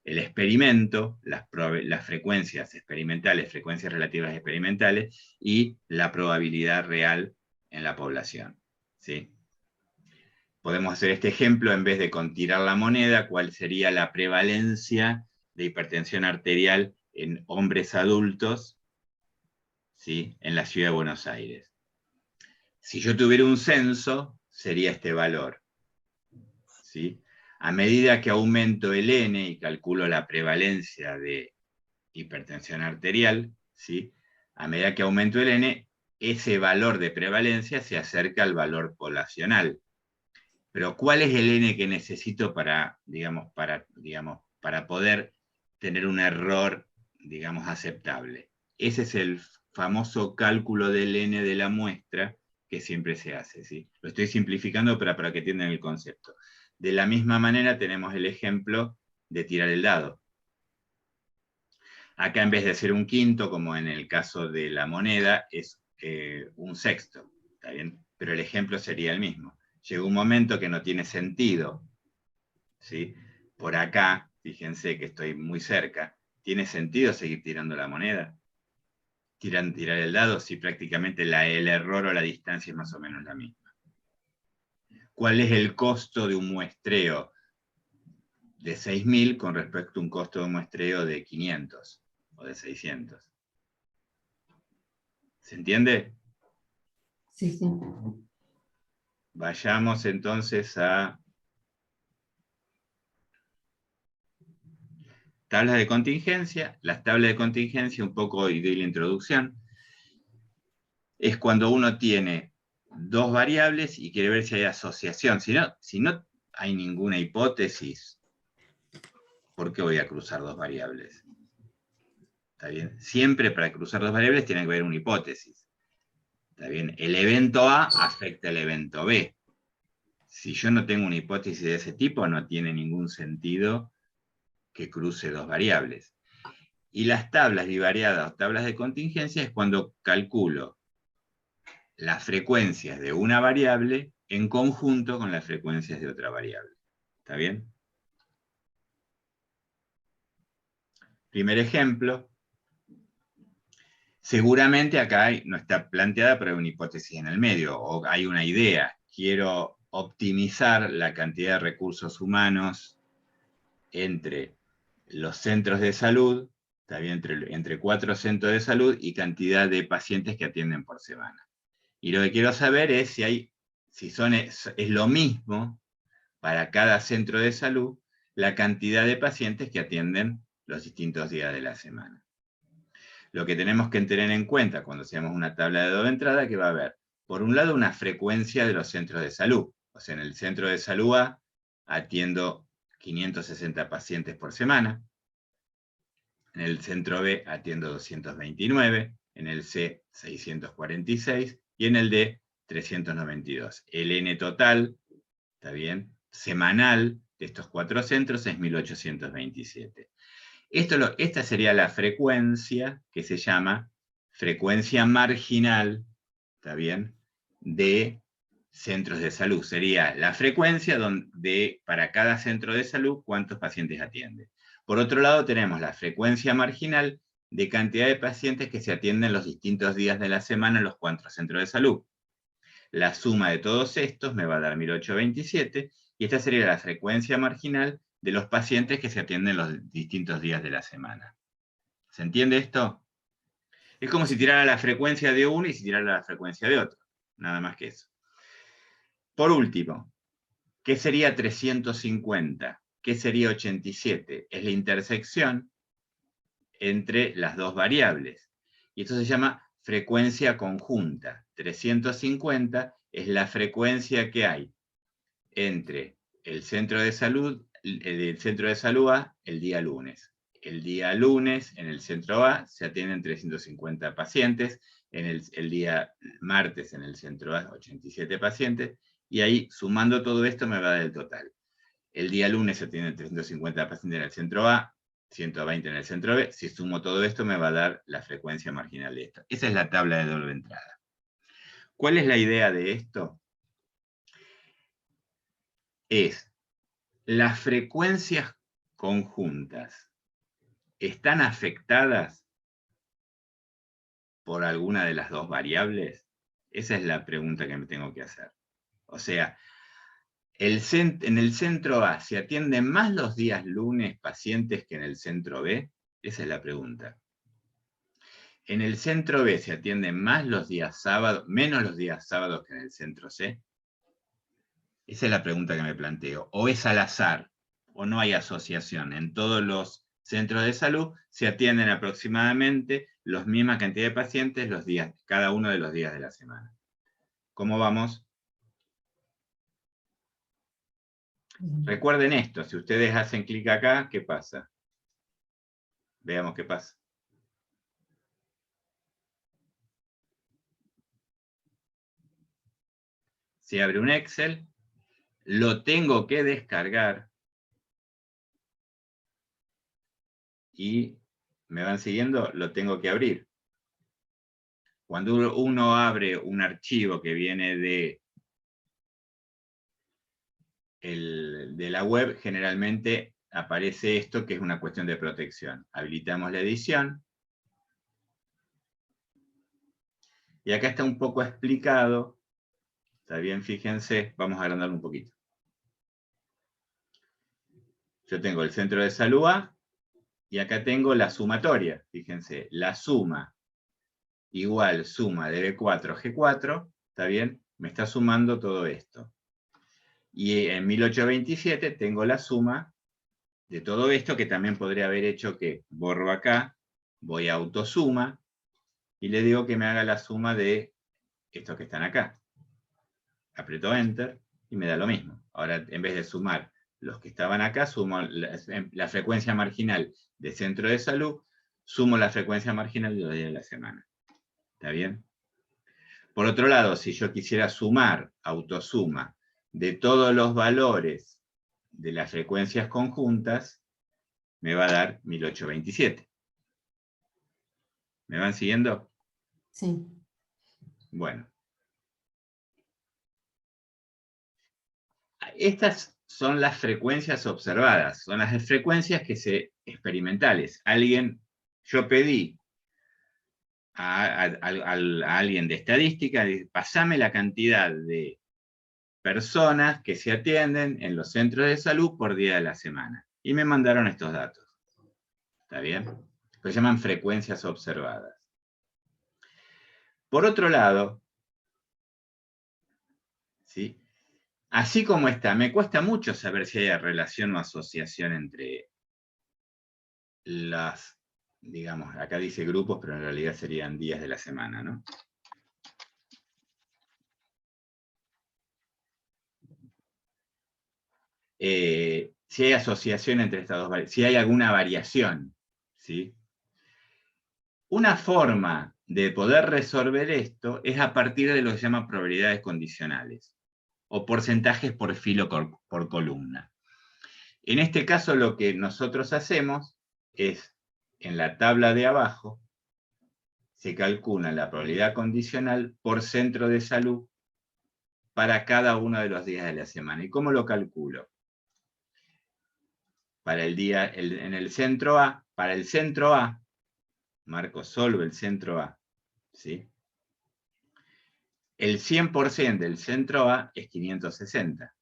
el experimento, las frecuencias experimentales, frecuencias relativas experimentales, y la probabilidad real en la población, ¿sí? Podemos hacer este ejemplo en vez de con tirar la moneda, cuál sería la prevalencia de hipertensión arterial en hombres adultos, ¿sí? En la ciudad de Buenos Aires. Si yo tuviera un censo, sería este valor, ¿sí? A medida que aumento el n y calculo la prevalencia de hipertensión arterial, ¿sí? A medida que aumento el n, ese valor de prevalencia se acerca al valor poblacional. Pero ¿cuál es el n que necesito para poder tener un error, digamos, aceptable? Ese es el famoso cálculo del n de la muestra que siempre se hace, ¿sí? Lo estoy simplificando para que entiendan el concepto. De la misma manera tenemos el ejemplo de tirar el dado. Acá en vez de ser un quinto, como en el caso de la moneda, es un sexto. ¿Está bien? Pero el ejemplo sería el mismo. Llega un momento que no tiene sentido, ¿sí? Por acá, fíjense que estoy muy cerca, ¿tiene sentido seguir tirando la moneda? Tirar el dado si prácticamente el error o la distancia es más o menos la misma. ¿Cuál es el costo de un muestreo de 6.000 con respecto a un costo de un muestreo de 500 o de 600? ¿Se entiende? Sí, sí. Vayamos entonces a tablas de contingencia. Las tablas de contingencia, un poco de la introducción, es cuando uno tiene dos variables y quiere ver si hay asociación. Si no hay ninguna hipótesis, ¿por qué voy a cruzar dos variables? ¿Está bien? Siempre para cruzar dos variables tiene que haber una hipótesis. ¿Está bien? El evento A afecta al evento B. Si yo no tengo una hipótesis de ese tipo, no tiene ningún sentido que cruce dos variables. Y las tablas bivariadas o tablas de contingencia es cuando calculo las frecuencias de una variable en conjunto con las frecuencias de otra variable. ¿Está bien? Primer ejemplo. Seguramente acá no está planteada, pero hay una hipótesis en el medio, o hay una idea. Quiero optimizar la cantidad de recursos humanos entre los centros de salud, está bien, entre 4 centros de salud y cantidad de pacientes que atienden por semana. Y lo que quiero saber es si es lo mismo para cada centro de salud la cantidad de pacientes que atienden los distintos días de la semana. Lo que tenemos que tener en cuenta cuando hacemos una tabla de doble entrada es que va a haber, por un lado, una frecuencia de los centros de salud. O sea, en el centro de salud A atiendo 560 pacientes por semana. En el centro B atiendo 229, en el C 646 y en el D 392. El N total, ¿está bien?, semanal de estos 4 centros es 1827. Esta sería la frecuencia que se llama frecuencia marginal, ¿está bien?, de centros de salud. Sería la frecuencia para cada centro de salud cuántos pacientes atiende. Por otro lado tenemos la frecuencia marginal de cantidad de pacientes que se atienden los distintos días de la semana en los 4 centros de salud. La suma de todos estos me va a dar 1827, y esta sería la frecuencia marginal de los pacientes que se atienden los distintos días de la semana. ¿Se entiende esto? Es como si tirara la frecuencia de uno y si tirara la frecuencia de otro. Nada más que eso. Por último, ¿qué sería 350? ¿Qué sería 87? Es la intersección entre las dos variables. Y esto se llama frecuencia conjunta. 350 es la frecuencia que hay entre el centro de salud A el día lunes. El día lunes en el centro A se atienden 350 pacientes, el día martes en el centro A 87 pacientes, y ahí sumando todo esto me va a dar el total. El día lunes se atienden 350 pacientes en el centro A, 120 en el centro B. Si sumo todo esto me va a dar la frecuencia marginal de esto. Esa es la tabla de doble entrada. ¿Cuál es la idea de esto? Es las frecuencias conjuntas están afectadas por alguna de las dos variables. Esa es la pregunta que me tengo que hacer. O sea, en el centro A, ¿se atienden más los días lunes pacientes que en el centro B? Esa es la pregunta. En el centro B, ¿se atienden más los días sábados, menos los días sábados que en el centro C? Esa es la pregunta que me planteo. ¿O es al azar? ¿O no hay asociación? En todos los centros de salud se atienden aproximadamente la misma cantidad de pacientes cada uno de los días de la semana. ¿Cómo vamos? Recuerden esto, si ustedes hacen clic acá, ¿qué pasa? Veamos qué pasa. Se abre un Excel, lo tengo que descargar y, ¿me van siguiendo? Lo tengo que abrir. Cuando uno abre un archivo que viene de la web, generalmente aparece esto, que es una cuestión de protección. Habilitamos la edición. Y acá está un poco explicado. Está bien, fíjense, vamos a agrandarlo un poquito. Yo tengo el centro de salud A, y acá tengo la sumatoria. Fíjense, la suma igual suma de B4 G4, ¿está bien? Me está sumando todo esto. Y en 1827 tengo la suma de todo esto, que también podría haber hecho que borro acá, voy a autosuma, y le digo que me haga la suma de estos que están acá. Aprieto Enter y me da lo mismo. Ahora, en vez de sumar los que estaban acá, sumo la frecuencia marginal de centro de salud, sumo la frecuencia marginal de los días de la semana. ¿Está bien? Por otro lado, si yo quisiera sumar, autosuma, de todos los valores de las frecuencias conjuntas, me va a dar 1827. ¿Me van siguiendo? Sí. Bueno. Estas son las frecuencias observadas, son las frecuencias experimentales. Yo pedí a alguien de estadística, pasame la cantidad de personas que se atienden en los centros de salud por día de la semana. Y me mandaron estos datos. ¿Está bien? Se llaman frecuencias observadas. Por otro lado, ¿sí? Así como está, me cuesta mucho saber si hay relación o asociación entre las, digamos, acá dice grupos, pero en realidad serían días de la semana, ¿no? Si hay asociación entre estas dos variables, si hay alguna variación, ¿sí? Una forma de poder resolver esto es a partir de lo que se llama probabilidades condicionales, o porcentajes por filo por columna. En este caso lo que nosotros hacemos es, en la tabla de abajo, se calcula la probabilidad condicional por centro de salud para cada uno de los días de la semana. ¿Y cómo lo calculo? Para el día, en el centro A, para el centro A, marco solo el centro A, ¿sí? El 100% del centro A es 560.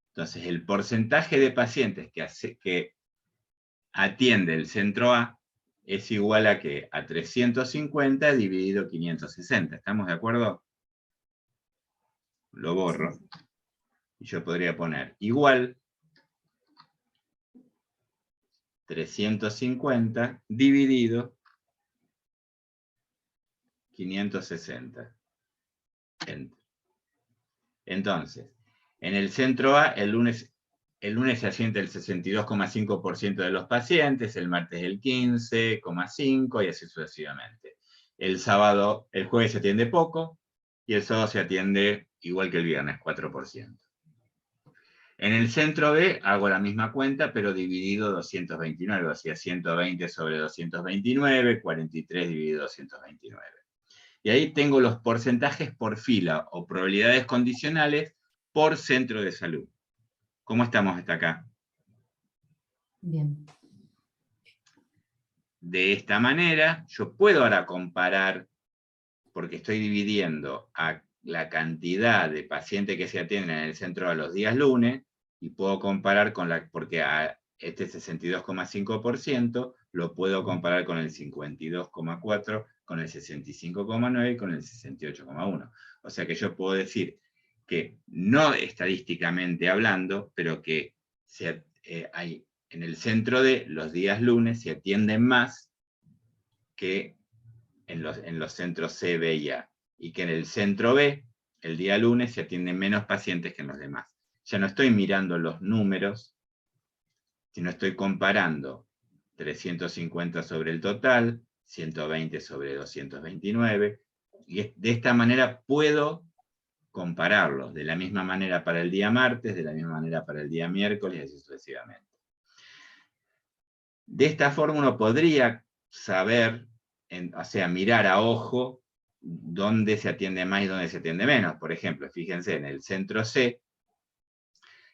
Entonces, el porcentaje de pacientes que atiende el centro A es igual a ¿qué? A 350 dividido 560. ¿Estamos de acuerdo? Lo borro. Y yo podría poner igual 350 dividido 560. Enter. Entonces, en el centro A, el lunes se asienta el 62,5% de los pacientes, el martes el 15,5% y así sucesivamente. El jueves se atiende poco y el sábado se atiende igual que el viernes, 4%. En el centro B hago la misma cuenta, pero dividido 229, o sea, 120 sobre 229, 43 dividido 229. Y ahí tengo los porcentajes por fila o probabilidades condicionales por centro de salud. ¿Cómo estamos hasta acá? Bien. De esta manera, yo puedo ahora comparar, porque estoy dividiendo a la cantidad de pacientes que se atienden en el centro a los días lunes, y puedo comparar porque a este 62,5% lo puedo comparar con el 52,4%, con el 65,9% y con el 68,1%. O sea que yo puedo decir que, no estadísticamente hablando, pero que hay en el centro de los días lunes se atienden más que en los centros C, B y A. Y que en el centro B, el día lunes, se atienden menos pacientes que en los demás. Ya no estoy mirando los números, sino estoy comparando 350 sobre el total, 120 sobre 229, y de esta manera puedo compararlos, de la misma manera para el día martes, de la misma manera para el día miércoles, y así sucesivamente. De esta forma uno podría saber, o sea, mirar a ojo dónde se atiende más y dónde se atiende menos. Por ejemplo, fíjense, en el centro C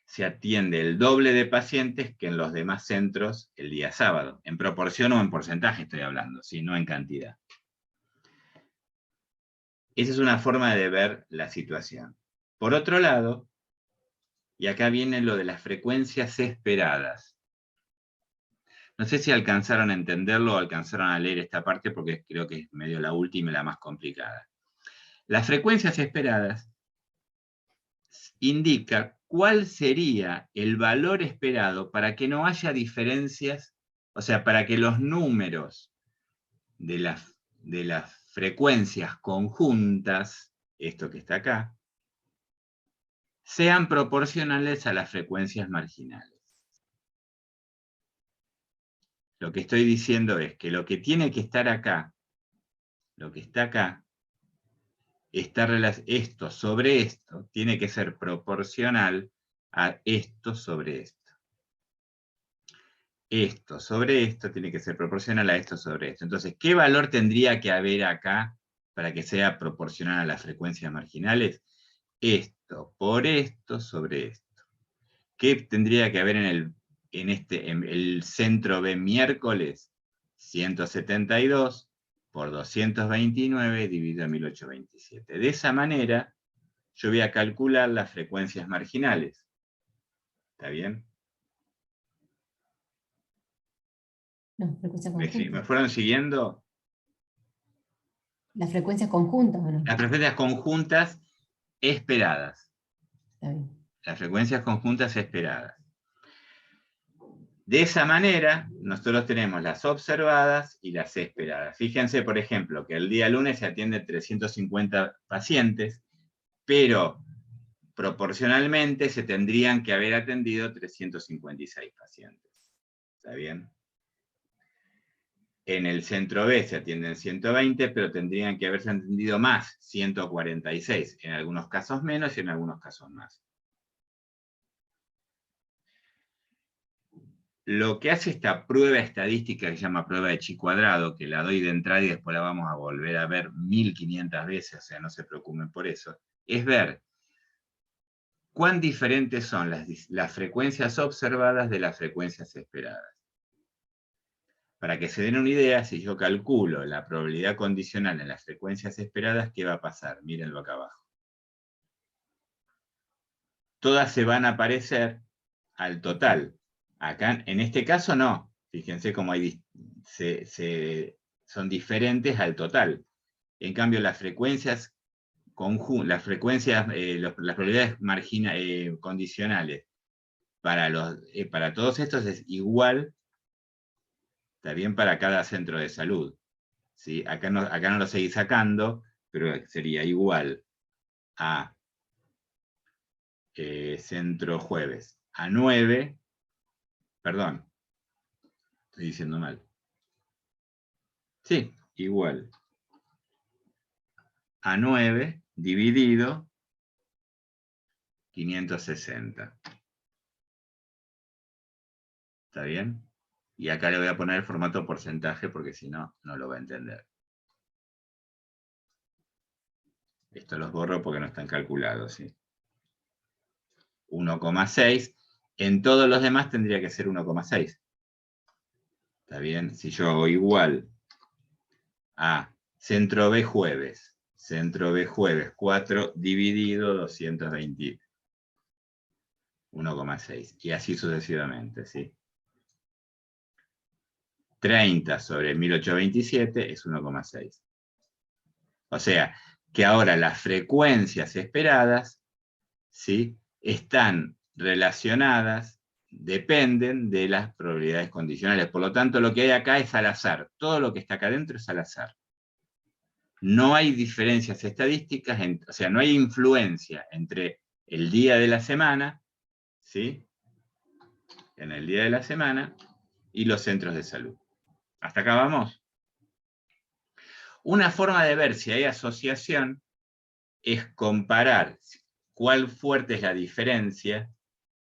se atiende el doble de pacientes que en los demás centros el día sábado. En proporción o en porcentaje estoy hablando, ¿sí? No en cantidad. Esa es una forma de ver la situación. Por otro lado, y acá viene lo de las frecuencias esperadas. No sé si alcanzaron a entenderlo o alcanzaron a leer esta parte porque creo que es medio la última y la más complicada. Las frecuencias esperadas indica cuál sería el valor esperado para que no haya diferencias, o sea, para que los números de las frecuencias conjuntas, esto que está acá, sean proporcionales a las frecuencias marginales. Lo que estoy diciendo es que lo que tiene que estar acá, lo que está acá, esto sobre esto, tiene que ser proporcional a esto sobre esto. Esto sobre esto tiene que ser proporcional a esto sobre esto. Entonces, ¿qué valor tendría que haber acá para que sea proporcional a las frecuencias marginales? Esto por esto sobre esto. ¿Qué tendría que haber en el centro B miércoles? 172 por 229 dividido en 1827. De esa manera, yo voy a calcular las frecuencias marginales. ¿Está bien? No, frecuencia ¿Me conjunta. fueron siguiendo? La frecuencia conjunta, ¿o no? Las frecuencias conjuntas esperadas. Está bien. Las frecuencias conjuntas esperadas. De esa manera, nosotros tenemos las observadas y las esperadas. Fíjense, por ejemplo, que el día lunes se atienden 350 pacientes, pero proporcionalmente se tendrían que haber atendido 356 pacientes. ¿Está bien? En el centro B se atienden 120, pero tendrían que haberse atendido más, 146. En algunos casos menos y en algunos casos más. Lo que hace esta prueba estadística que se llama prueba de chi cuadrado, que la doy de entrada y después la vamos a volver a ver 1500 veces, o sea, no se preocupen por eso, es ver cuán diferentes son las frecuencias observadas de las frecuencias esperadas. Para que se den una idea, si yo calculo la probabilidad condicional en las frecuencias esperadas, ¿qué va a pasar? Mírenlo acá abajo. Todas se van a parecer al total. Acá, en este caso, no. Fíjense cómo son diferentes al total. En cambio, las frecuencias las probabilidades condicionales para todos estos es igual, también para cada centro de salud. ¿Sí? Acá no lo seguí sacando, pero sería igual a centro jueves a 9, perdón, estoy diciendo mal. Sí, igual a 9 dividido 560. ¿Está bien? Y acá le voy a poner el formato porcentaje porque si no, no lo va a entender. Esto los borro porque no están calculados, ¿sí? 1,6. En todos los demás tendría que ser 1,6. ¿Está bien? Si yo hago igual a centro B jueves 4 dividido 220. 1,6. Y así sucesivamente, ¿sí? 30 sobre 1827 es 1,6. O sea, que ahora las frecuencias esperadas, ¿sí?, están relacionadas, dependen de las probabilidades condicionales. Por lo tanto, lo que hay acá es al azar. Todo lo que está acá adentro es al azar. No hay diferencias estadísticas, o sea, no hay influencia entre el día de la semana, ¿sí?, en el día de la semana, y los centros de salud. ¿Hasta acá vamos? Una forma de ver si hay asociación es comparar cuál fuerte es la diferencia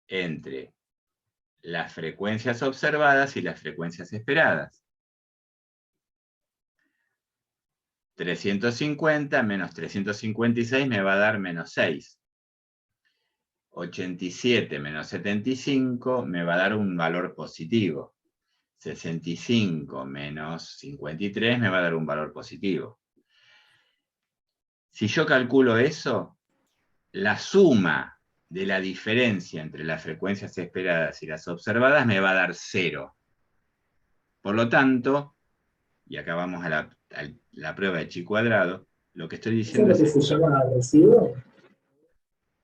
entre las frecuencias observadas y las frecuencias esperadas. 350 menos 356 me va a dar menos 6. 87 menos 75 me va a dar un valor positivo. 65 menos 53 me va a dar un valor positivo. Si yo calculo eso, la suma de la diferencia entre las frecuencias esperadas y las observadas me va a dar 0. Por lo tanto, y acá vamos a la prueba de chi cuadrado, lo que estoy ¿Eso es diciendo lo que es se esto. llama residuo?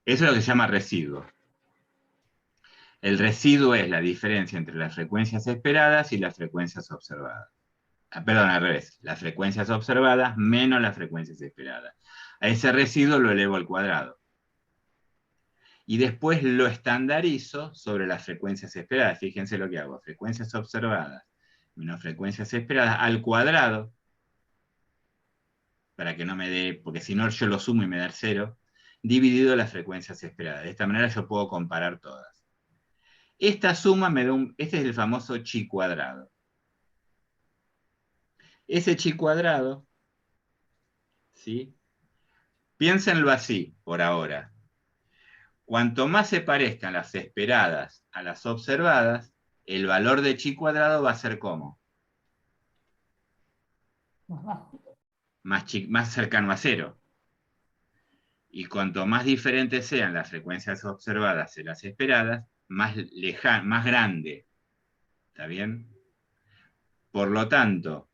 Eso es lo que se llama residuo. El residuo es la diferencia entre las frecuencias esperadas y las frecuencias observadas. Perdón, al revés. Las frecuencias observadas menos las frecuencias esperadas. A ese residuo lo elevo al cuadrado. Y después lo estandarizo sobre las frecuencias esperadas. Fíjense lo que hago. Frecuencias observadas menos frecuencias esperadas al cuadrado, para que no me dé, porque si no yo lo sumo y me da 0, dividido las frecuencias esperadas. De esta manera yo puedo comparar todas. Esta suma me da este es el famoso chi cuadrado. Ese chi cuadrado, ¿sí? Piénsenlo así, por ahora. Cuanto más se parezcan las esperadas a las observadas, el valor de chi cuadrado va a ser ¿cómo? Más bajo. Más cercano a 0. Y cuanto más diferentes sean las frecuencias observadas de las esperadas, más grande. ¿Está bien? Por lo tanto,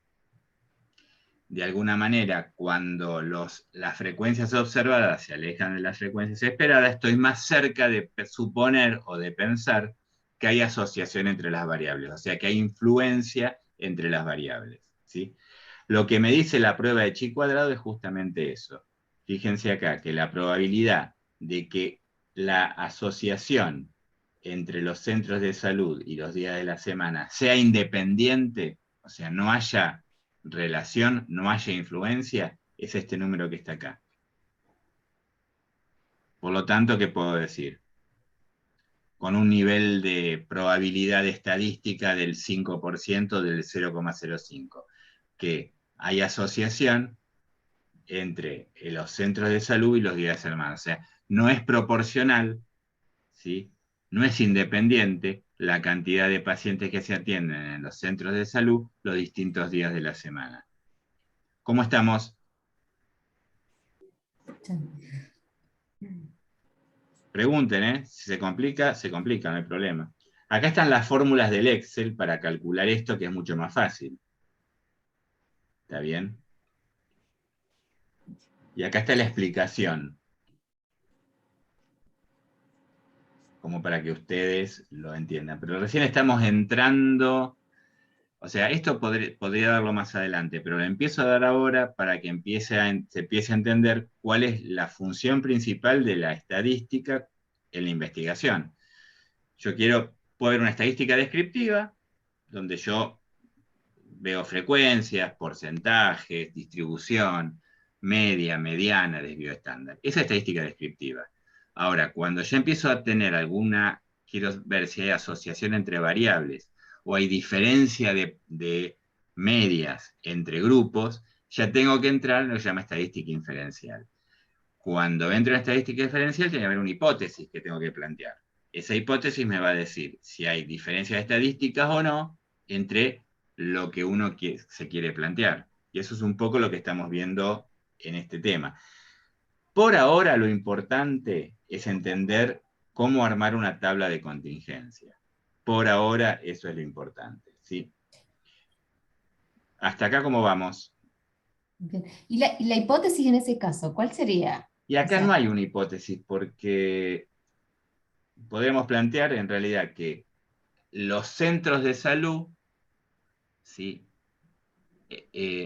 de alguna manera, cuando las frecuencias observadas se alejan de las frecuencias esperadas, estoy más cerca de suponer o de pensar que hay asociación entre las variables, o sea, que hay influencia entre las variables, ¿sí? Lo que me dice la prueba de chi cuadrado es justamente eso. Fíjense acá que la probabilidad de que la asociación entre los centros de salud y los días de la semana sea independiente, o sea, no haya relación, no haya influencia, es este número que está acá. Por lo tanto, ¿qué puedo decir? Con un nivel de probabilidad estadística del 5%, del 0,05, que hay asociación entre los centros de salud y los días hermanos. O sea, no es proporcional, ¿sí? No es independiente la cantidad de pacientes que se atienden en los centros de salud los distintos días de la semana. ¿Cómo estamos? Pregunten, ¿eh? Si se complica, no hay problema. Acá están las fórmulas del Excel para calcular esto, que es mucho más fácil. ¿Está bien? Y acá está la explicación, como para que ustedes lo entiendan. Pero recién estamos entrando, o sea, esto podría darlo más adelante, pero lo empiezo a dar ahora para que se empiece a entender cuál es la función principal de la estadística en la investigación. Puedo ver una estadística descriptiva, donde yo veo frecuencias, porcentajes, distribución, media, mediana, desvío estándar. Esa es estadística descriptiva. Ahora, cuando ya empiezo a tener quiero ver si hay asociación entre variables o hay diferencia de medias entre grupos, ya tengo que entrar en lo que se llama estadística inferencial. Cuando entro en estadística diferencial, tiene que haber una hipótesis que tengo que plantear. Esa hipótesis me va a decir si hay diferencias estadísticas o no entre lo que uno se quiere plantear. Y eso es un poco lo que estamos viendo en este tema. Por ahora, lo importante es entender cómo armar una tabla de contingencia. Por ahora, eso es lo importante, ¿sí? ¿Hasta acá cómo vamos? Bien. ¿Y la hipótesis en ese caso, cuál sería? Y O acá no sea, hay una hipótesis porque podemos plantear en realidad que los centros de salud, ¿sí?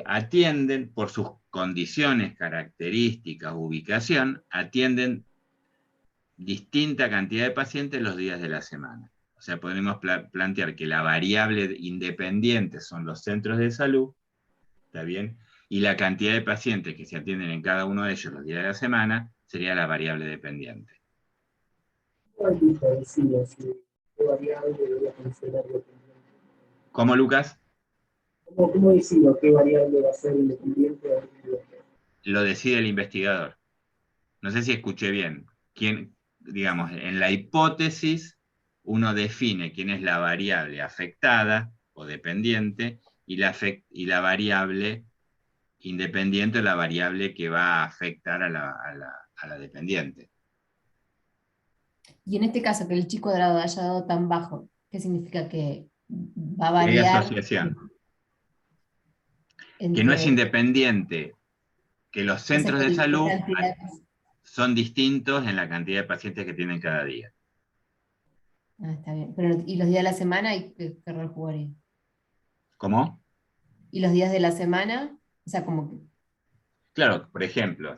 Atienden, por sus condiciones, características, ubicación, atienden distinta cantidad de pacientes los días de la semana. O sea, podemos plantear que la variable independiente son los centros de salud, ¿está bien? Y la cantidad de pacientes que se atienden en cada uno de ellos los días de la semana sería la variable dependiente. No hay diferencia si qué variable debería considerar dependiente. ¿Cómo, Lucas? ¿Cómo decido qué variable va a ser independiente o dependiente? Lo decide el investigador. No sé si escuché bien. Digamos, en la hipótesis, uno define quién es la variable afectada o dependiente y la variable independiente o la variable que va a afectar a la dependiente. Y en este caso, que el chico dorado haya dado tan bajo, ¿qué significa? Que va a Que hay variar asociación. Que no es entre, independiente, que los o sea, centros que de la salud cantidad. son distintos en la cantidad de pacientes que tienen cada día. Ah, está bien. Pero, ¿y los días de la semana? ¿Y qué rol jugaría? ¿Cómo? ¿Y los días de la semana? O sea, como que, Claro, por ejemplo,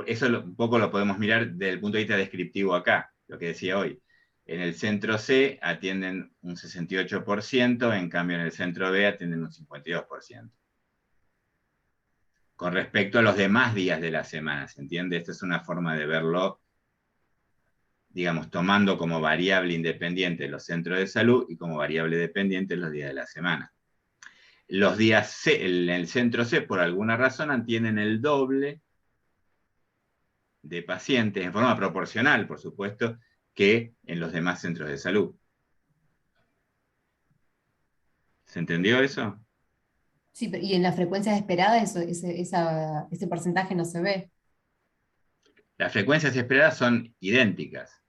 eso un poco lo podemos mirar desde el punto de vista descriptivo acá, lo que decía hoy. En el centro C atienden un 68%, en cambio en el centro B atienden un 52%. Con respecto a los demás días de la semana, ¿se entiende? Esta es una forma de verlo, digamos, tomando como variable independiente los centros de salud y como variable dependiente los días de la semana. Los días C, en el centro C, por alguna razón, tienen el doble de pacientes, en forma proporcional, por supuesto, que en los demás centros de salud. ¿Se entendió eso? sí, y en las frecuencias esperadas ese porcentaje no se ve. Las frecuencias esperadas son idénticas,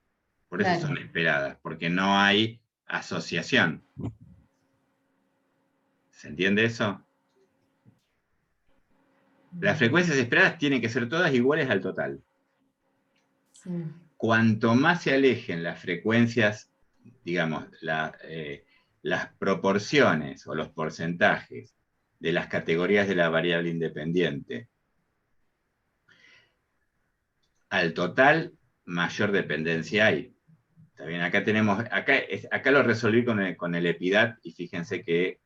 por eso son Claro. esperadas, porque no hay asociación. ¿Se entiende eso? Las frecuencias esperadas tienen que ser todas iguales al total. Sí. Cuanto más se alejen las frecuencias, digamos, las proporciones o los porcentajes de las categorías de la variable independiente al total, mayor dependencia hay. Está bien, acá tenemos, acá lo resolví con el EPIDAT y fíjense que,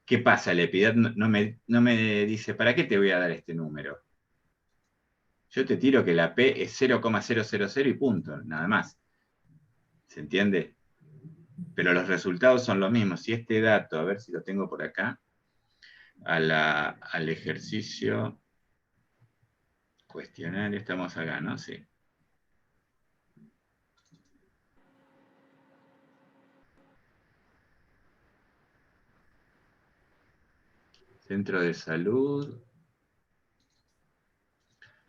¿qué pasa? El EPIDAT no me dice, ¿para qué te voy a dar este número? Yo te tiro que la P es 0,000 y punto, nada más. ¿Se entiende? Pero los resultados son los mismos. Si este dato, a ver si lo tengo por acá, al ejercicio cuestionario, estamos acá, ¿no? Sí. Centro de salud.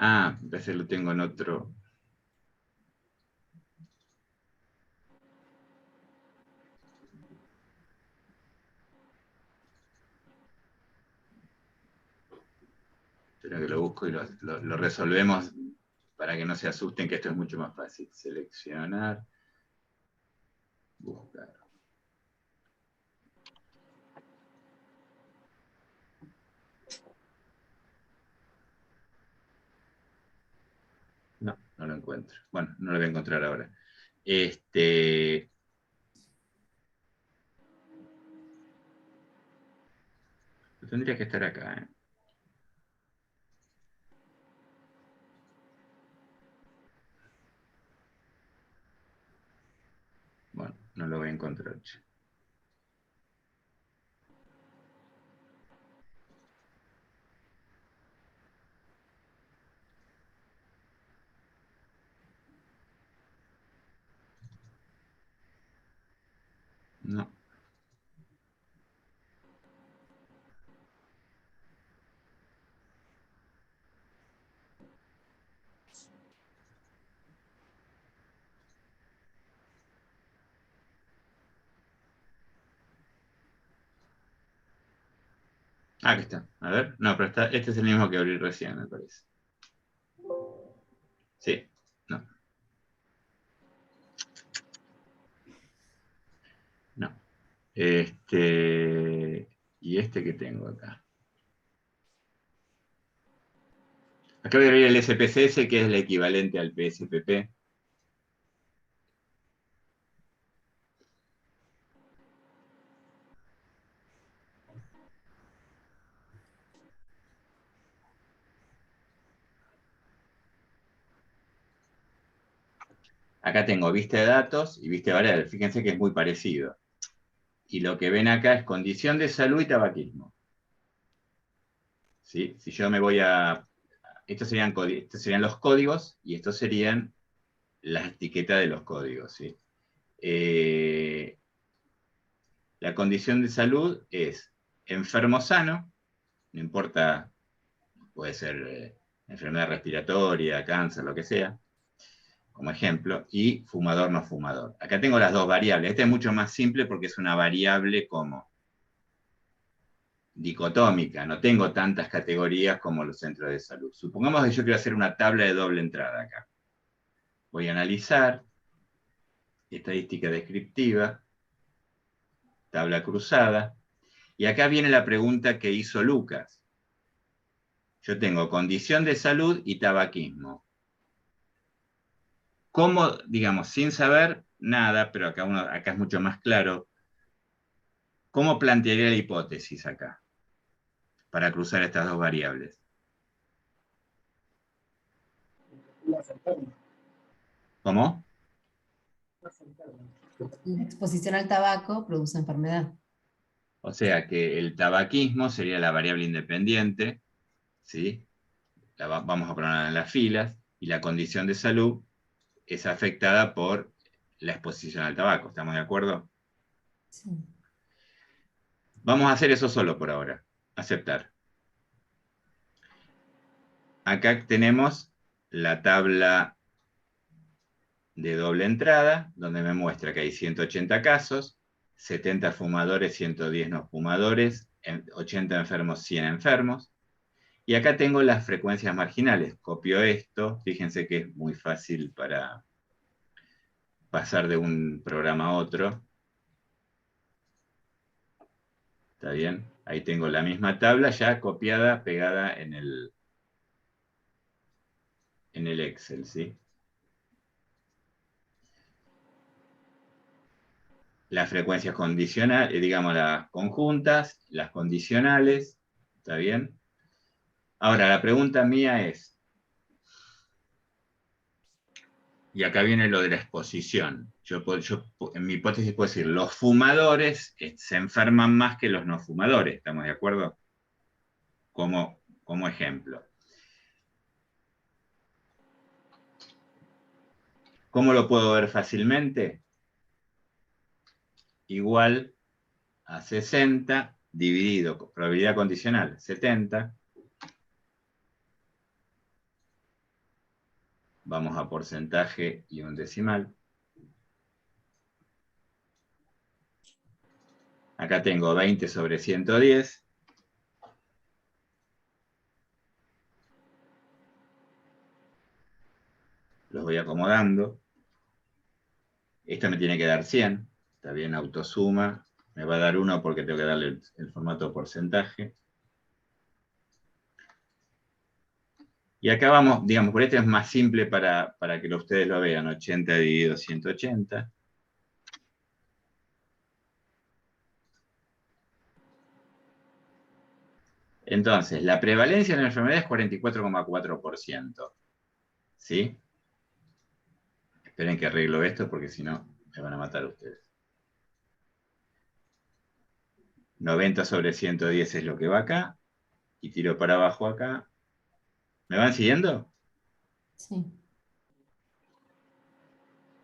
Ah, a veces lo tengo en otro. Espera que lo busco y lo resolvemos para que no se asusten, que esto es mucho más fácil. Seleccionar, buscar. No, no lo encuentro. Bueno, no lo voy a encontrar ahora. Tendría que estar acá, ¿eh? Bueno, no lo voy a encontrar. Che. No. Ah, aquí está. A ver. No, pero este es el mismo que abrí recién, me parece. Sí. No. No. Y este que tengo acá. Acá voy a abrir el SPSS, que es el equivalente al PSPP. Acá tengo vista de datos y vista de variables. Fíjense que es muy parecido. Y lo que ven acá es condición de salud y tabaquismo. ¿Sí? Si yo me voy a... estos serían los códigos y estos serían las etiquetas de los códigos. ¿Sí? La condición de salud es enfermo sano, no importa, puede ser enfermedad respiratoria, cáncer, lo que sea, como ejemplo, y fumador no fumador. Acá tengo las dos variables. Esta es mucho más simple porque es una variable como dicotómica, no tengo tantas categorías como los centros de salud. Supongamos que yo quiero hacer una tabla de doble entrada acá. Voy a analizar, estadística descriptiva, tabla cruzada, y acá viene la pregunta que hizo Lucas. Yo tengo condición de salud y tabaquismo. ¿Cómo, digamos, sin saber nada, pero acá es mucho más claro, cómo plantearía la hipótesis acá para cruzar estas dos variables? Las enfermas, ¿Cómo? las enfermas. La exposición al tabaco produce enfermedad. O sea que el tabaquismo sería la variable independiente, ¿sí? Vamos a ponerla en las filas, y la condición de salud es afectada por la exposición al tabaco. ¿Estamos de acuerdo? Sí. Vamos a hacer eso solo por ahora. Aceptar. Acá tenemos la tabla de doble entrada, donde me muestra que hay 180 casos, 70 fumadores, 110 no fumadores, 80 enfermos, 100 enfermos. Y acá tengo las frecuencias marginales. Copio esto, fíjense que es muy fácil para pasar de un programa a otro. ¿Está bien? Ahí tengo la misma tabla ya copiada, pegada en el Excel, ¿sí? Las frecuencias condicionales, digamos las conjuntas, las condicionales, ¿está bien? Ahora, la pregunta mía es, y acá viene lo de la exposición. Yo en mi hipótesis puedo decir, los fumadores se enferman más que los no fumadores, ¿estamos de acuerdo? Como ejemplo. ¿Cómo lo puedo ver fácilmente? Igual a 60 dividido, probabilidad condicional, 70. Vamos a porcentaje y un decimal. Acá tengo 20 sobre 110. Los voy acomodando. Esto me tiene que dar 100. Está bien, autosuma. Me va a dar 1 porque tengo que darle el formato porcentaje. Y acá vamos, digamos, por este es más simple para que ustedes lo vean. 80 dividido 180. Entonces, la prevalencia de la enfermedad es 44,4%. ¿Sí? Esperen que arreglo esto porque si no me van a matar ustedes. 90 sobre 110 es lo que va acá. Y tiro para abajo acá. ¿Me van siguiendo? Sí.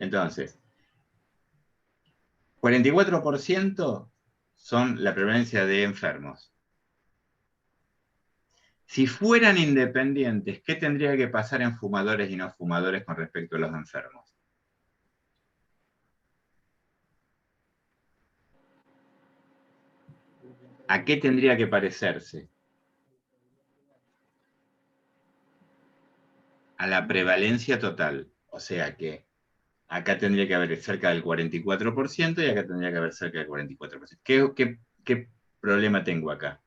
Entonces, 44% son la prevalencia de enfermos. Si fueran independientes, ¿qué tendría que pasar en fumadores y no fumadores con respecto a los enfermos? ¿A qué tendría que parecerse? A la prevalencia total. O sea que acá tendría que haber cerca del 44% y acá tendría que haber cerca del 44%. ¿Qué problema tengo acá?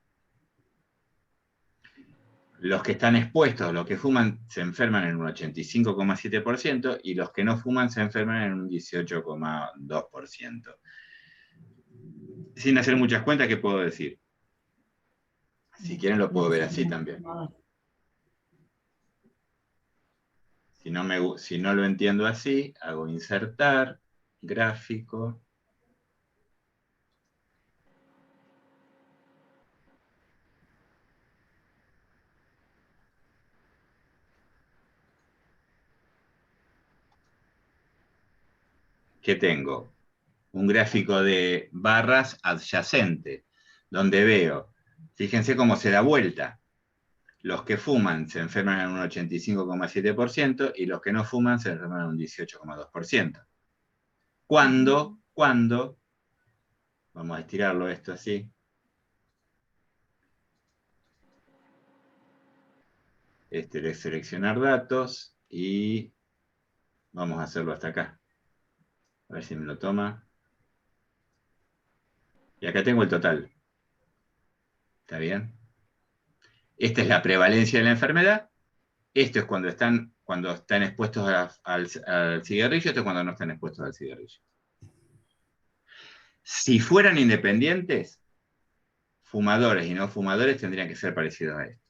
Los que están expuestos, los que fuman, se enferman en un 85,7% y los que no fuman se enferman en un 18,2%. Sin hacer muchas cuentas, ¿qué puedo decir? Si quieren lo puedo ver así también. Si no lo entiendo así, hago insertar, gráfico, ¿Qué tengo? Un gráfico de barras adyacente, donde veo, fíjense cómo se da vuelta. Los que fuman se enferman en un 85,7% y los que no fuman se enferman en un 18,2%. ¿Cuándo? Vamos a estirarlo esto así. De seleccionar datos y vamos a hacerlo hasta acá. A ver si me lo toma. Y acá tengo el total. ¿Está bien? Esta es la prevalencia de la enfermedad. Esto es cuando están expuestos al cigarrillo, esto es cuando no están expuestos al cigarrillo. Si fueran independientes, fumadores y no fumadores tendrían que ser parecidos a esto.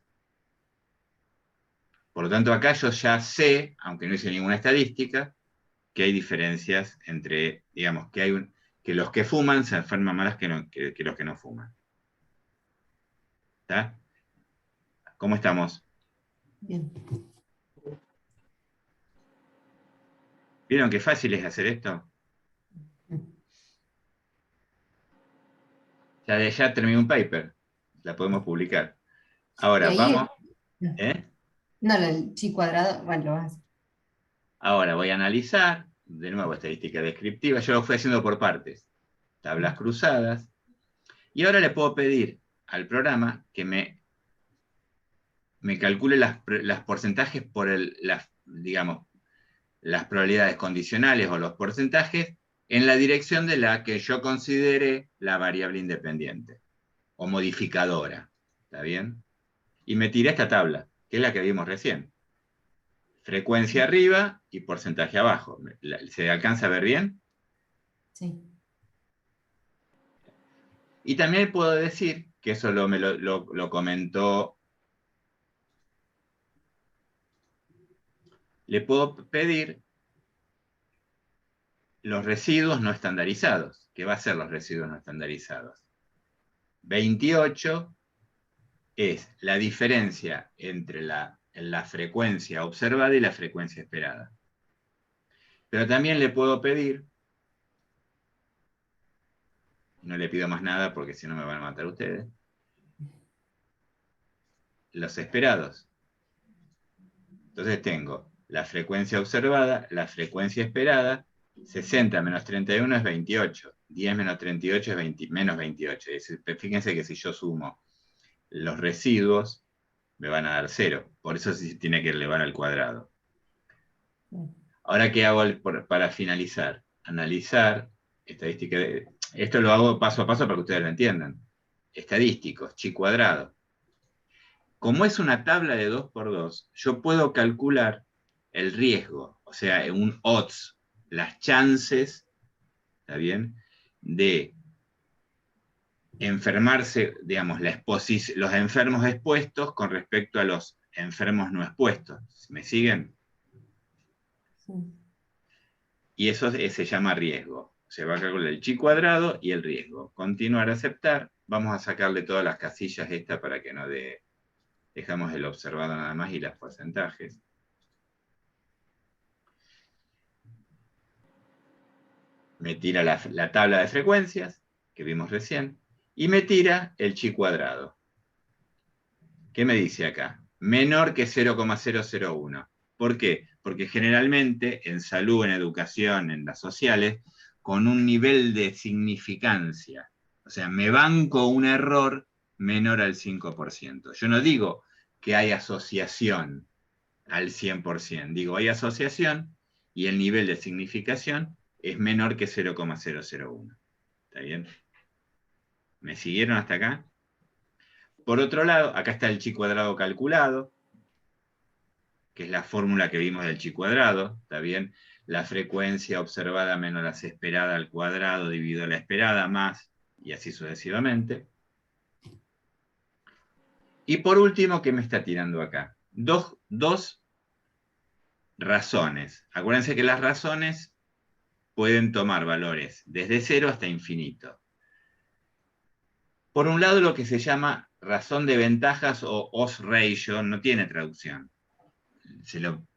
Por lo tanto, acá yo ya sé, aunque no hice ninguna estadística, que hay diferencias entre, digamos, que los que fuman se enferman más que los que no fuman. ¿Está? ¿Cómo estamos? Bien. ¿Vieron qué fácil es hacer esto? Ya terminé un paper, la podemos publicar. Y Ahora, ahí, vamos, ¿eh? no, el chi cuadrado, bueno, lo vas a hacer. Ahora voy a analizar, de nuevo, estadística descriptiva, yo lo fui haciendo por partes, tablas cruzadas, y ahora le puedo pedir al programa que me calcule las porcentajes por digamos, las probabilidades condicionales o los porcentajes en la dirección de la que yo considere la variable independiente o modificadora. ¿Está bien? Y me tiré esta tabla, que es la que vimos recién. Frecuencia arriba y porcentaje abajo. ¿Se alcanza a ver bien? Sí. Y también puedo decir, que eso lo comentó, le puedo pedir los residuos no estandarizados. ¿Qué va a ser los residuos no estandarizados? 28 es la diferencia entre la frecuencia observada y la frecuencia esperada. Pero también le puedo pedir, no le pido más nada porque si no me van a matar ustedes, los esperados. Entonces tengo la frecuencia observada, la frecuencia esperada, 60 menos 31 es 28, 10 menos 38 es menos 28. Fíjense que si yo sumo los residuos, me van a dar 0. Por eso sí tiene que elevar al cuadrado. Ahora, ¿qué hago para finalizar? Analizar estadística. Esto lo hago paso a paso para que ustedes lo entiendan. Estadísticos, chi cuadrado. Como es una tabla de 2×2, yo puedo calcular el riesgo, o sea, un odds, las chances, ¿está bien?, de enfermarse, digamos, los enfermos expuestos con respecto a los enfermos no expuestos. ¿Me siguen? Sí. Y eso se llama riesgo. Se va a calcular el chi cuadrado y el riesgo. Continuar a aceptar. Vamos a sacarle todas las casillas esta para que no dejamos el observado nada más y los porcentajes. Me tira la tabla de frecuencias, que vimos recién, y me tira el chi cuadrado. ¿Qué me dice acá? Menor que 0,001. ¿Por qué? Porque generalmente en salud, en educación, en las sociales, con un nivel de significancia, o sea, me banco un error menor al 5%. Yo no digo que hay asociación al 100%, digo hay asociación y el nivel de significación es menor que 0,001. ¿Está bien? ¿Me siguieron hasta acá? Por otro lado, acá está el chi cuadrado calculado, que es la fórmula que vimos del chi cuadrado, ¿está bien? La frecuencia observada menos la esperada al cuadrado dividido la esperada más, y así sucesivamente. Y por último, ¿qué me está tirando acá? Dos razones. Acuérdense que las razones pueden tomar valores desde 0 hasta infinito. Por un lado, lo que se llama razón de ventajas o odds ratio no tiene traducción.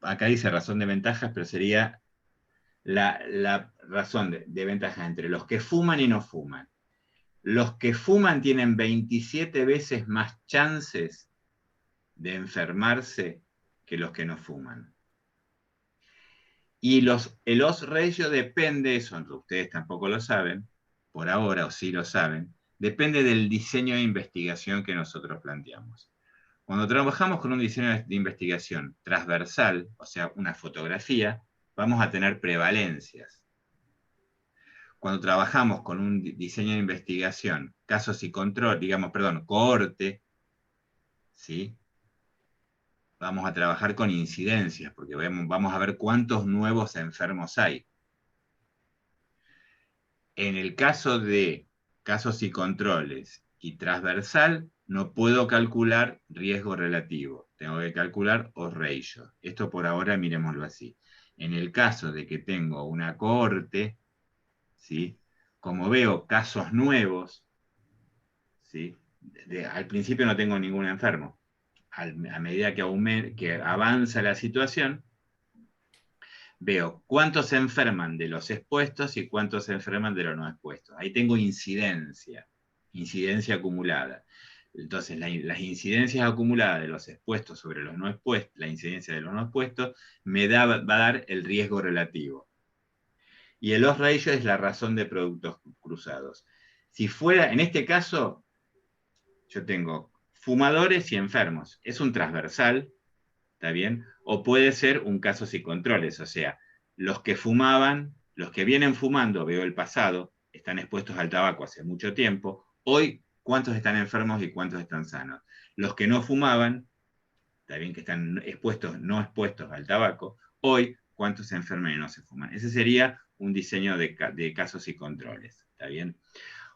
Acá dice razón de ventajas, pero sería la razón de ventajas entre los que fuman y no fuman. Los que fuman tienen 27 veces más chances de enfermarse que los que no fuman. Y el odds ratio depende, eso ustedes tampoco lo saben, por ahora, o sí lo saben, depende del diseño de investigación que nosotros planteamos. Cuando trabajamos con un diseño de investigación transversal, o sea, una fotografía, vamos a tener prevalencias. Cuando trabajamos con un diseño de investigación, casos y control, digamos, perdón, cohorte, ¿sí? Vamos a trabajar con incidencias, porque vamos a ver cuántos nuevos enfermos hay. En el caso de casos y controles y transversal, no puedo calcular riesgo relativo. Tengo que calcular odds ratio. Esto por ahora miremoslo así. En el caso de que tengo una cohorte, ¿sí? Como veo casos nuevos, ¿sí? Al principio no tengo ningún enfermo. A medida que avanza la situación, veo cuántos se enferman de los expuestos y cuántos se enferman de los no expuestos. Ahí tengo incidencia acumulada. Entonces, las incidencias acumuladas de los expuestos sobre los no expuestos, la incidencia de los no expuestos, va a dar el riesgo relativo. Y el odds ratio es la razón de productos cruzados. Si fuera, en este caso, yo tengo fumadores y enfermos. Es un transversal, ¿está bien? O puede ser un casos y controles, o sea, los que fumaban, los que vienen fumando, veo el pasado, están expuestos al tabaco hace mucho tiempo, hoy, ¿cuántos están enfermos y cuántos están sanos? Los que no fumaban, está bien que están expuestos, no expuestos al tabaco, hoy, ¿cuántos se enferman y no se fuman? Ese sería un diseño de casos y controles, ¿está bien?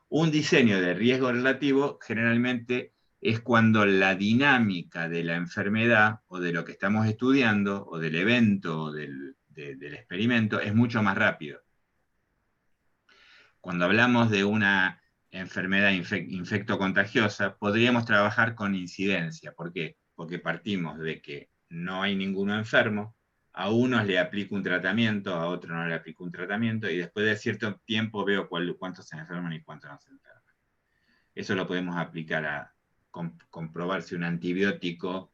Un diseño de riesgo relativo generalmente es cuando la dinámica de la enfermedad o de lo que estamos estudiando o del evento o del experimento es mucho más rápido. Cuando hablamos de una enfermedad infectocontagiosa, podríamos trabajar con incidencia. ¿Por qué? Porque partimos de que no hay ninguno enfermo, a unos le aplico un tratamiento, a otros no le aplico un tratamiento, y después de cierto tiempo veo cuántos se enferman y cuántos no se enferman. Eso lo podemos aplicar a comprobar si un antibiótico,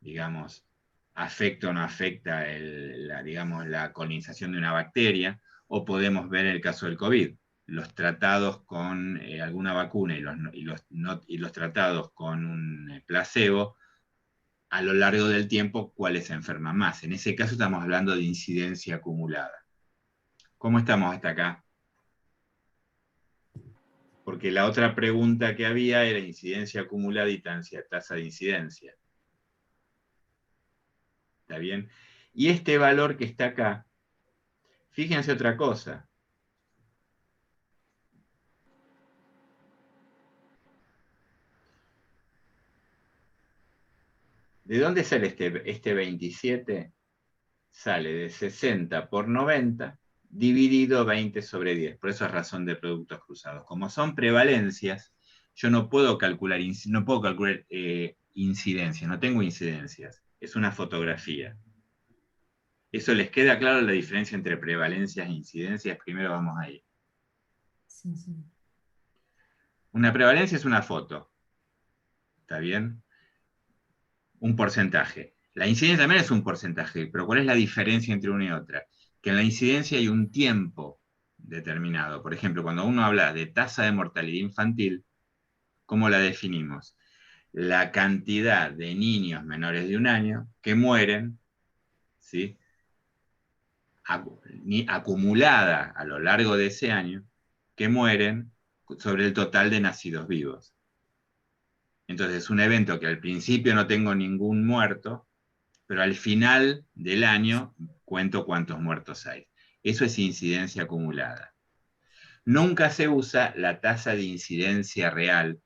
digamos, afecta o no afecta la colonización de una bacteria, o podemos ver el caso del COVID. Los tratados con alguna vacuna y los tratados con un placebo, a lo largo del tiempo, ¿cuáles se enferman más? En ese caso estamos hablando de incidencia acumulada. ¿Cómo estamos hasta acá? Porque la otra pregunta que había era incidencia acumulada y tasa de incidencia. ¿Está bien? Y este valor que está acá, fíjense otra cosa. ¿De dónde sale este 27? Sale de 60 por 90 dividido 20 sobre 10. Por eso es razón de productos cruzados. Como son prevalencias, yo no puedo calcular incidencias, no tengo incidencias. Es una fotografía. ¿Eso les queda claro la diferencia entre prevalencias e incidencias? Primero vamos ahí. Sí, sí. Una prevalencia es una foto. ¿Está bien? Un porcentaje. La incidencia también es un porcentaje, pero ¿cuál es la diferencia entre una y otra? Que en la incidencia hay un tiempo determinado. Por ejemplo, cuando uno habla de tasa de mortalidad infantil, ¿cómo la definimos? La cantidad de niños menores de 1 año que mueren, ¿sí? Acumulada a lo largo de ese año, que mueren sobre el total de nacidos vivos. Entonces es un evento que al principio no tengo ningún muerto, pero al final del año cuento cuántos muertos hay. Eso es incidencia acumulada. Nunca se usa la tasa de incidencia real,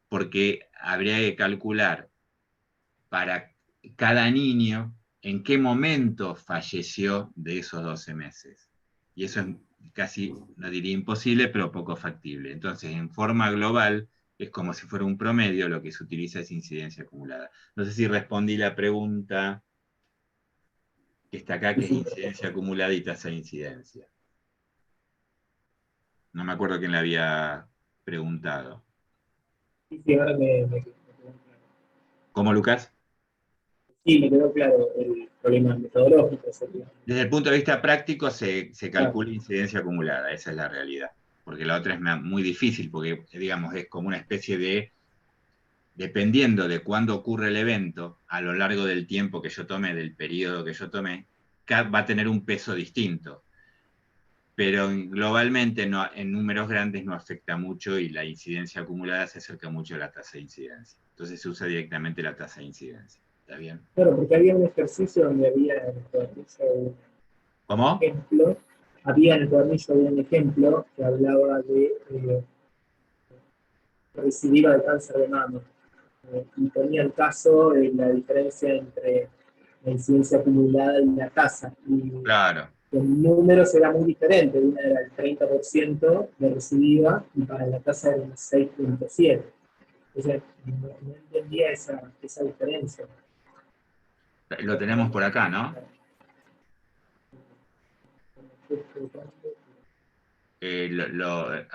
porque habría que calcular para cada niño en qué momento falleció de esos 12 meses. Y eso es casi, no diría imposible, pero poco factible. Entonces, en forma global, es como si fuera un promedio, lo que se utiliza es incidencia acumulada. No sé si respondí la pregunta que está acá, que es incidencia acumulada y tasa de incidencia. No me acuerdo quién le había preguntado. Sí, sí, ahora me quedó claro. ¿Cómo, Lucas? Sí, me quedó claro el problema metodológico. Sería. Desde el punto de vista práctico se Claro, calcula incidencia acumulada, esa es la realidad. Porque la otra es muy difícil, porque digamos, es como una especie de, dependiendo de cuándo ocurre el evento, a lo largo del tiempo que yo tomé, del periodo que yo tomé, va a tener un peso distinto. Pero globalmente en números grandes no afecta mucho y la incidencia acumulada se acerca mucho a la tasa de incidencia. Entonces se usa directamente la tasa de incidencia. ¿Está bien? claro, porque había un ejercicio donde había en el cuadernillo un ¿Cómo? ejemplo, había en el cuadernillo un ejemplo que hablaba de recidiva de cáncer de mama. Y ponía el caso de la diferencia entre la incidencia acumulada y la tasa. Y Claro. los números eran muy diferentes. Una era el 30% de recidiva y para la tasa era un 6,7. O sea, no entendía esa diferencia. Lo tenemos por acá, ¿no? A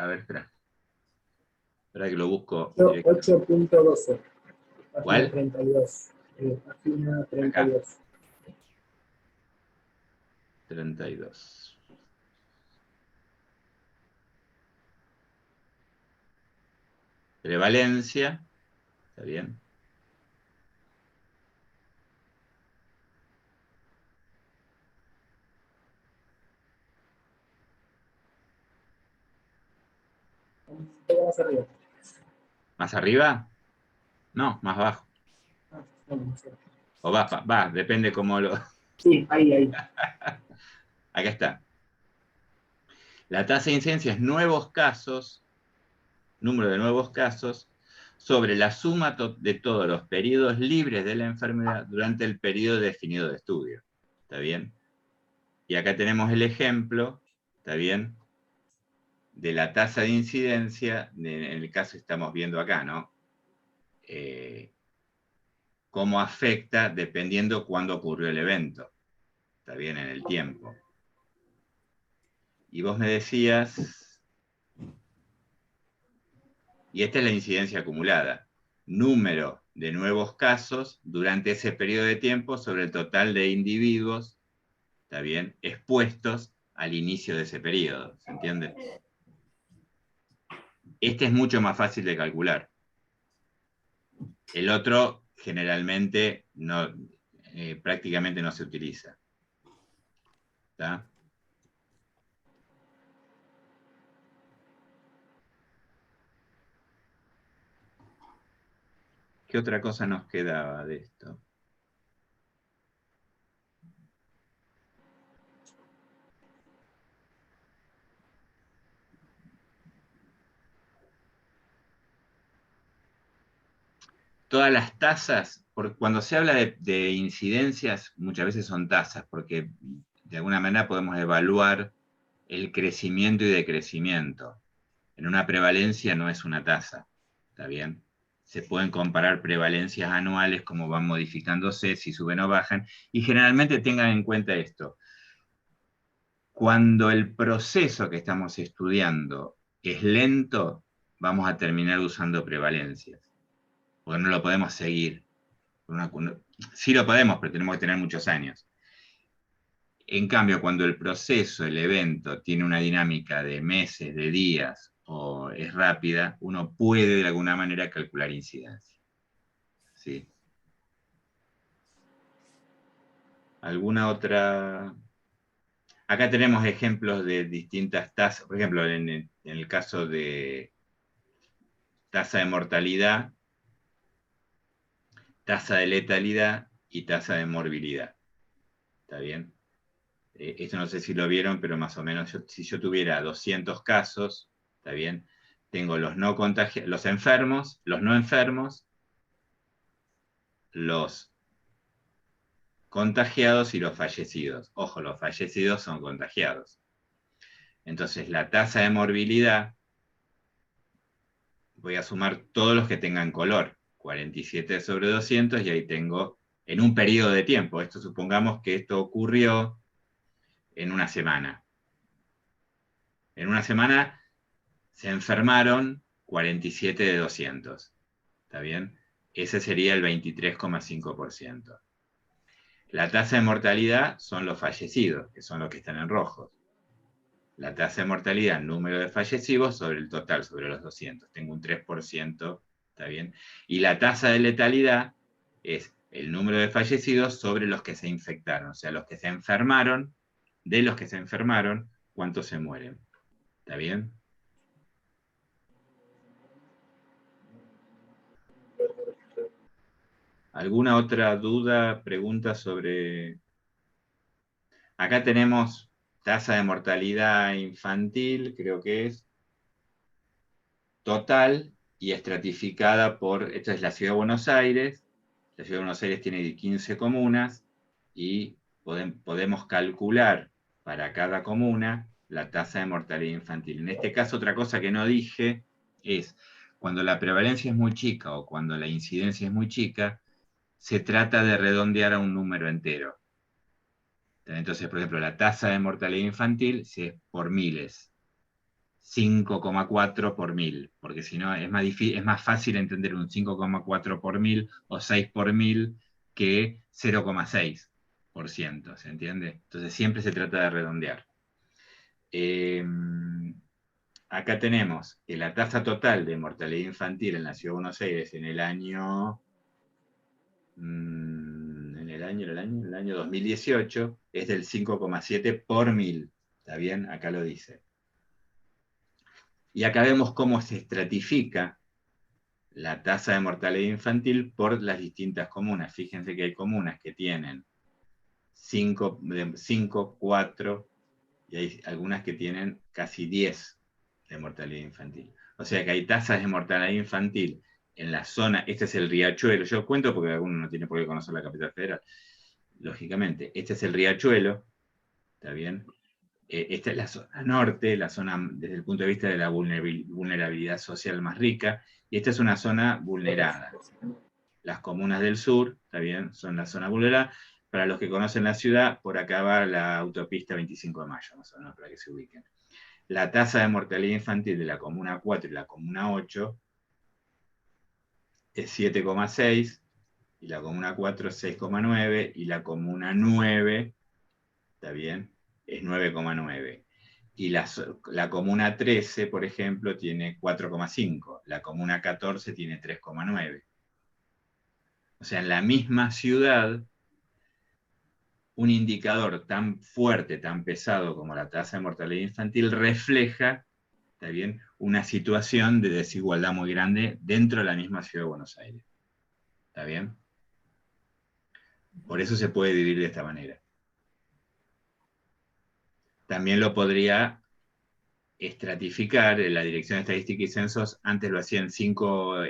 ver, espera. Espera que lo busco directamente. 8.12, página ¿Cuál? 32. Página Acá, 32. 32. Prevalencia, ¿está bien? Un poco más arriba. ¿Más arriba? No, más abajo. No sé. O depende cómo lo... Sí, ahí. Acá está. La tasa de incidencia es nuevos casos, número de nuevos casos, sobre la suma de todos los periodos libres de la enfermedad durante el periodo definido de estudio. ¿Está bien? Y acá tenemos el ejemplo, ¿está bien?, de la tasa de incidencia, en el caso que estamos viendo acá, ¿no? Cómo afecta dependiendo cuándo ocurrió el evento, ¿está bien?, en el tiempo. Y vos me decías, y esta es la incidencia acumulada, número de nuevos casos durante ese periodo de tiempo sobre el total de individuos, ¿está bien?, expuestos al inicio de ese periodo, ¿se entiende? Este es mucho más fácil de calcular. El otro generalmente no, prácticamente no se utiliza. ¿Está? ¿Qué otra cosa nos quedaba de esto? Todas las tasas, cuando se habla de incidencias, muchas veces son tasas, porque de alguna manera podemos evaluar el crecimiento y decrecimiento. En una prevalencia no es una tasa, ¿está bien? Se pueden comparar prevalencias anuales, como van modificándose, si suben o bajan, y generalmente tengan en cuenta esto. Cuando el proceso que estamos estudiando es lento, vamos a terminar usando prevalencias, porque no lo podemos seguir. Sí lo podemos, pero tenemos que tener muchos años. En cambio, cuando el proceso, el evento, tiene una dinámica de meses, de días, o es rápida, uno puede de alguna manera calcular incidencia. ¿Sí? ¿Alguna otra? Acá tenemos ejemplos de distintas tasas. Por ejemplo, en el caso de tasa de mortalidad, tasa de letalidad y tasa de morbilidad. ¿Está bien? Esto no sé si lo vieron, pero más o menos, si yo tuviera 200 casos, ¿está bien? Tengo los no contagiados, los enfermos, los no enfermos, los contagiados y los fallecidos. Ojo, los fallecidos son contagiados. Entonces, la tasa de morbilidad, voy a sumar todos los que tengan color, 47 sobre 200, y ahí tengo, en un periodo de tiempo, esto supongamos que esto ocurrió en una semana. En una semana se enfermaron 47 de 200. ¿Está bien? Ese sería el 23,5%. La tasa de mortalidad son los fallecidos, que son los que están en rojos. La tasa de mortalidad, número de fallecidos, sobre el total, sobre los 200. Tengo un 3%, ¿está bien? Y la tasa de letalidad es el número de fallecidos sobre los que se infectaron. O sea, los que se enfermaron, de los que se enfermaron, ¿cuántos se mueren? ¿Está bien? ¿Alguna otra duda, pregunta sobre...? Acá tenemos tasa de mortalidad infantil, creo que es, total y estratificada por, esta es la Ciudad de Buenos Aires, la Ciudad de Buenos Aires tiene 15 comunas y podemos calcular para cada comuna la tasa de mortalidad infantil. En este caso, otra cosa que no dije es, cuando la prevalencia es muy chica o cuando la incidencia es muy chica, se trata de redondear a un número entero. Entonces, por ejemplo, la tasa de mortalidad infantil si es por miles, 5,4 por 1000, porque si no es más fácil entender un 5,4 por 1000 o 6 por 1000 que 0,6%, ¿se entiende? Entonces siempre se trata de redondear. Acá tenemos que la tasa total de mortalidad infantil en la Ciudad de Buenos Aires en el año... el año 2018 es del 5,7 por 1000. ¿Está bien? Acá lo dice. Y acá vemos cómo se estratifica la tasa de mortalidad infantil por las distintas comunas. Fíjense que hay comunas que tienen 5, 4, y hay algunas que tienen casi 10 de mortalidad infantil. O sea que hay tasas de mortalidad infantil en la zona, este es el Riachuelo, yo cuento porque alguno no tiene por qué conocer la capital federal, lógicamente, este es el Riachuelo, ¿está bien? Esta es la zona norte, la zona desde el punto de vista de la vulnerabilidad social más rica, y esta es una zona vulnerada. Las comunas del sur, ¿está bien? Son la zona vulnerada. Para los que conocen la ciudad, por acá va la autopista 25 de Mayo, más o menos, para que se ubiquen. La tasa de mortalidad infantil de la comuna 4 y la comuna 8 es 7,6, y la comuna 4 es 6,9, y la comuna 9, ¿está bien? Es 9,9. Y la comuna 13, por ejemplo, tiene 4,5. La comuna 14 tiene 3,9. O sea, en la misma ciudad, un indicador tan fuerte, tan pesado como la tasa de mortalidad infantil refleja, ¿está bien?, una situación de desigualdad muy grande dentro de la misma ciudad de Buenos Aires. ¿Está bien? Por eso se puede dividir de esta manera. También lo podría estratificar en la Dirección de Estadística y Censos. Antes lo hacía en cinco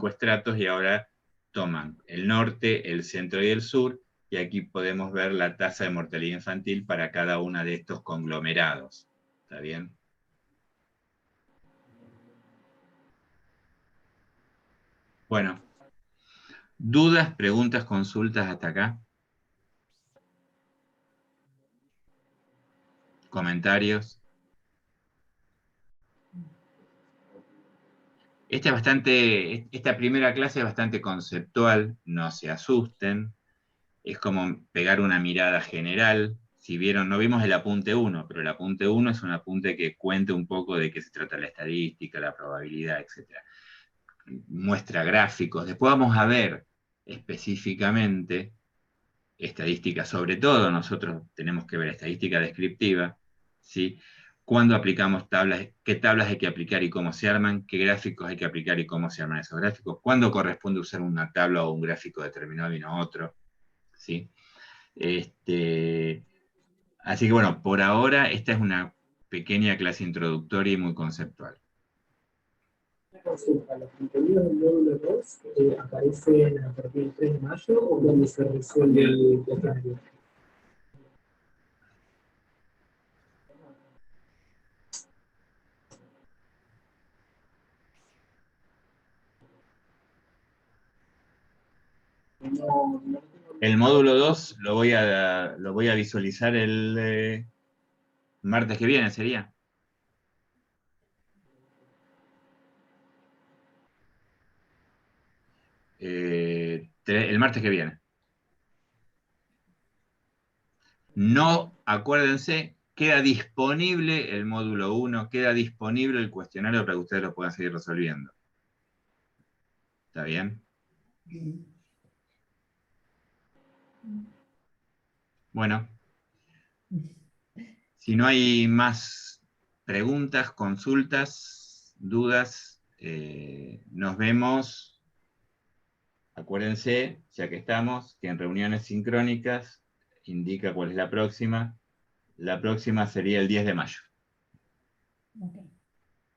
estratos y ahora toman el norte, el centro y el sur, y aquí podemos ver la tasa de mortalidad infantil para cada uno de estos conglomerados. ¿Está bien? Bueno, ¿dudas, preguntas, consultas hasta acá? ¿Comentarios? Esta primera clase es bastante conceptual, no se asusten. Es como pegar una mirada general. Si vieron, no vimos el apunte 1, pero el apunte 1 es un apunte que cuenta un poco de qué se trata la estadística, la probabilidad, etc. Muestra gráficos. Después vamos a ver específicamente estadística, sobre todo nosotros tenemos que ver estadística descriptiva, ¿sí? Cuándo aplicamos tablas, qué tablas hay que aplicar y cómo se arman, qué gráficos hay que aplicar y cómo se arman esos gráficos, cuándo corresponde usar una tabla o un gráfico determinado y no otro, ¿sí? Así que bueno, por ahora esta es una pequeña clase introductoria y muy conceptual. Una consulta, ¿los contenidos del módulo 2 aparecen a partir del 3 de mayo o cuando se resuelve el cuestionario? El módulo 2 lo voy a visualizar el martes que viene, ¿sería? el martes que viene. No, acuérdense, queda disponible el módulo 1, queda disponible el cuestionario para que ustedes lo puedan seguir resolviendo. ¿Está bien? Bueno, si no hay más preguntas, consultas, dudas, nos vemos. Acuérdense, ya que estamos, que en reuniones sincrónicas indica cuál es la próxima. La próxima sería el 10 de mayo. Ok,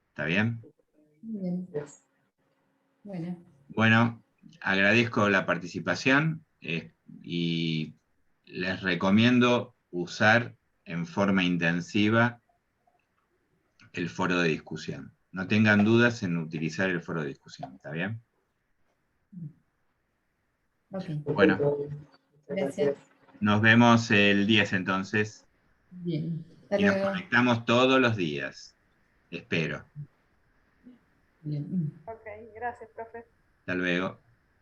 ¿Está bien? bien. Bueno, Bueno, agradezco la participación y les recomiendo usar en forma intensiva el foro de discusión. No tengan dudas en utilizar el foro de discusión, ¿está bien? ok. Bueno, Gracias. nos vemos el 10 entonces Bien. Hasta y nos luego. conectamos todos los días. Espero. Bien. Ok, gracias, profe. Hasta luego.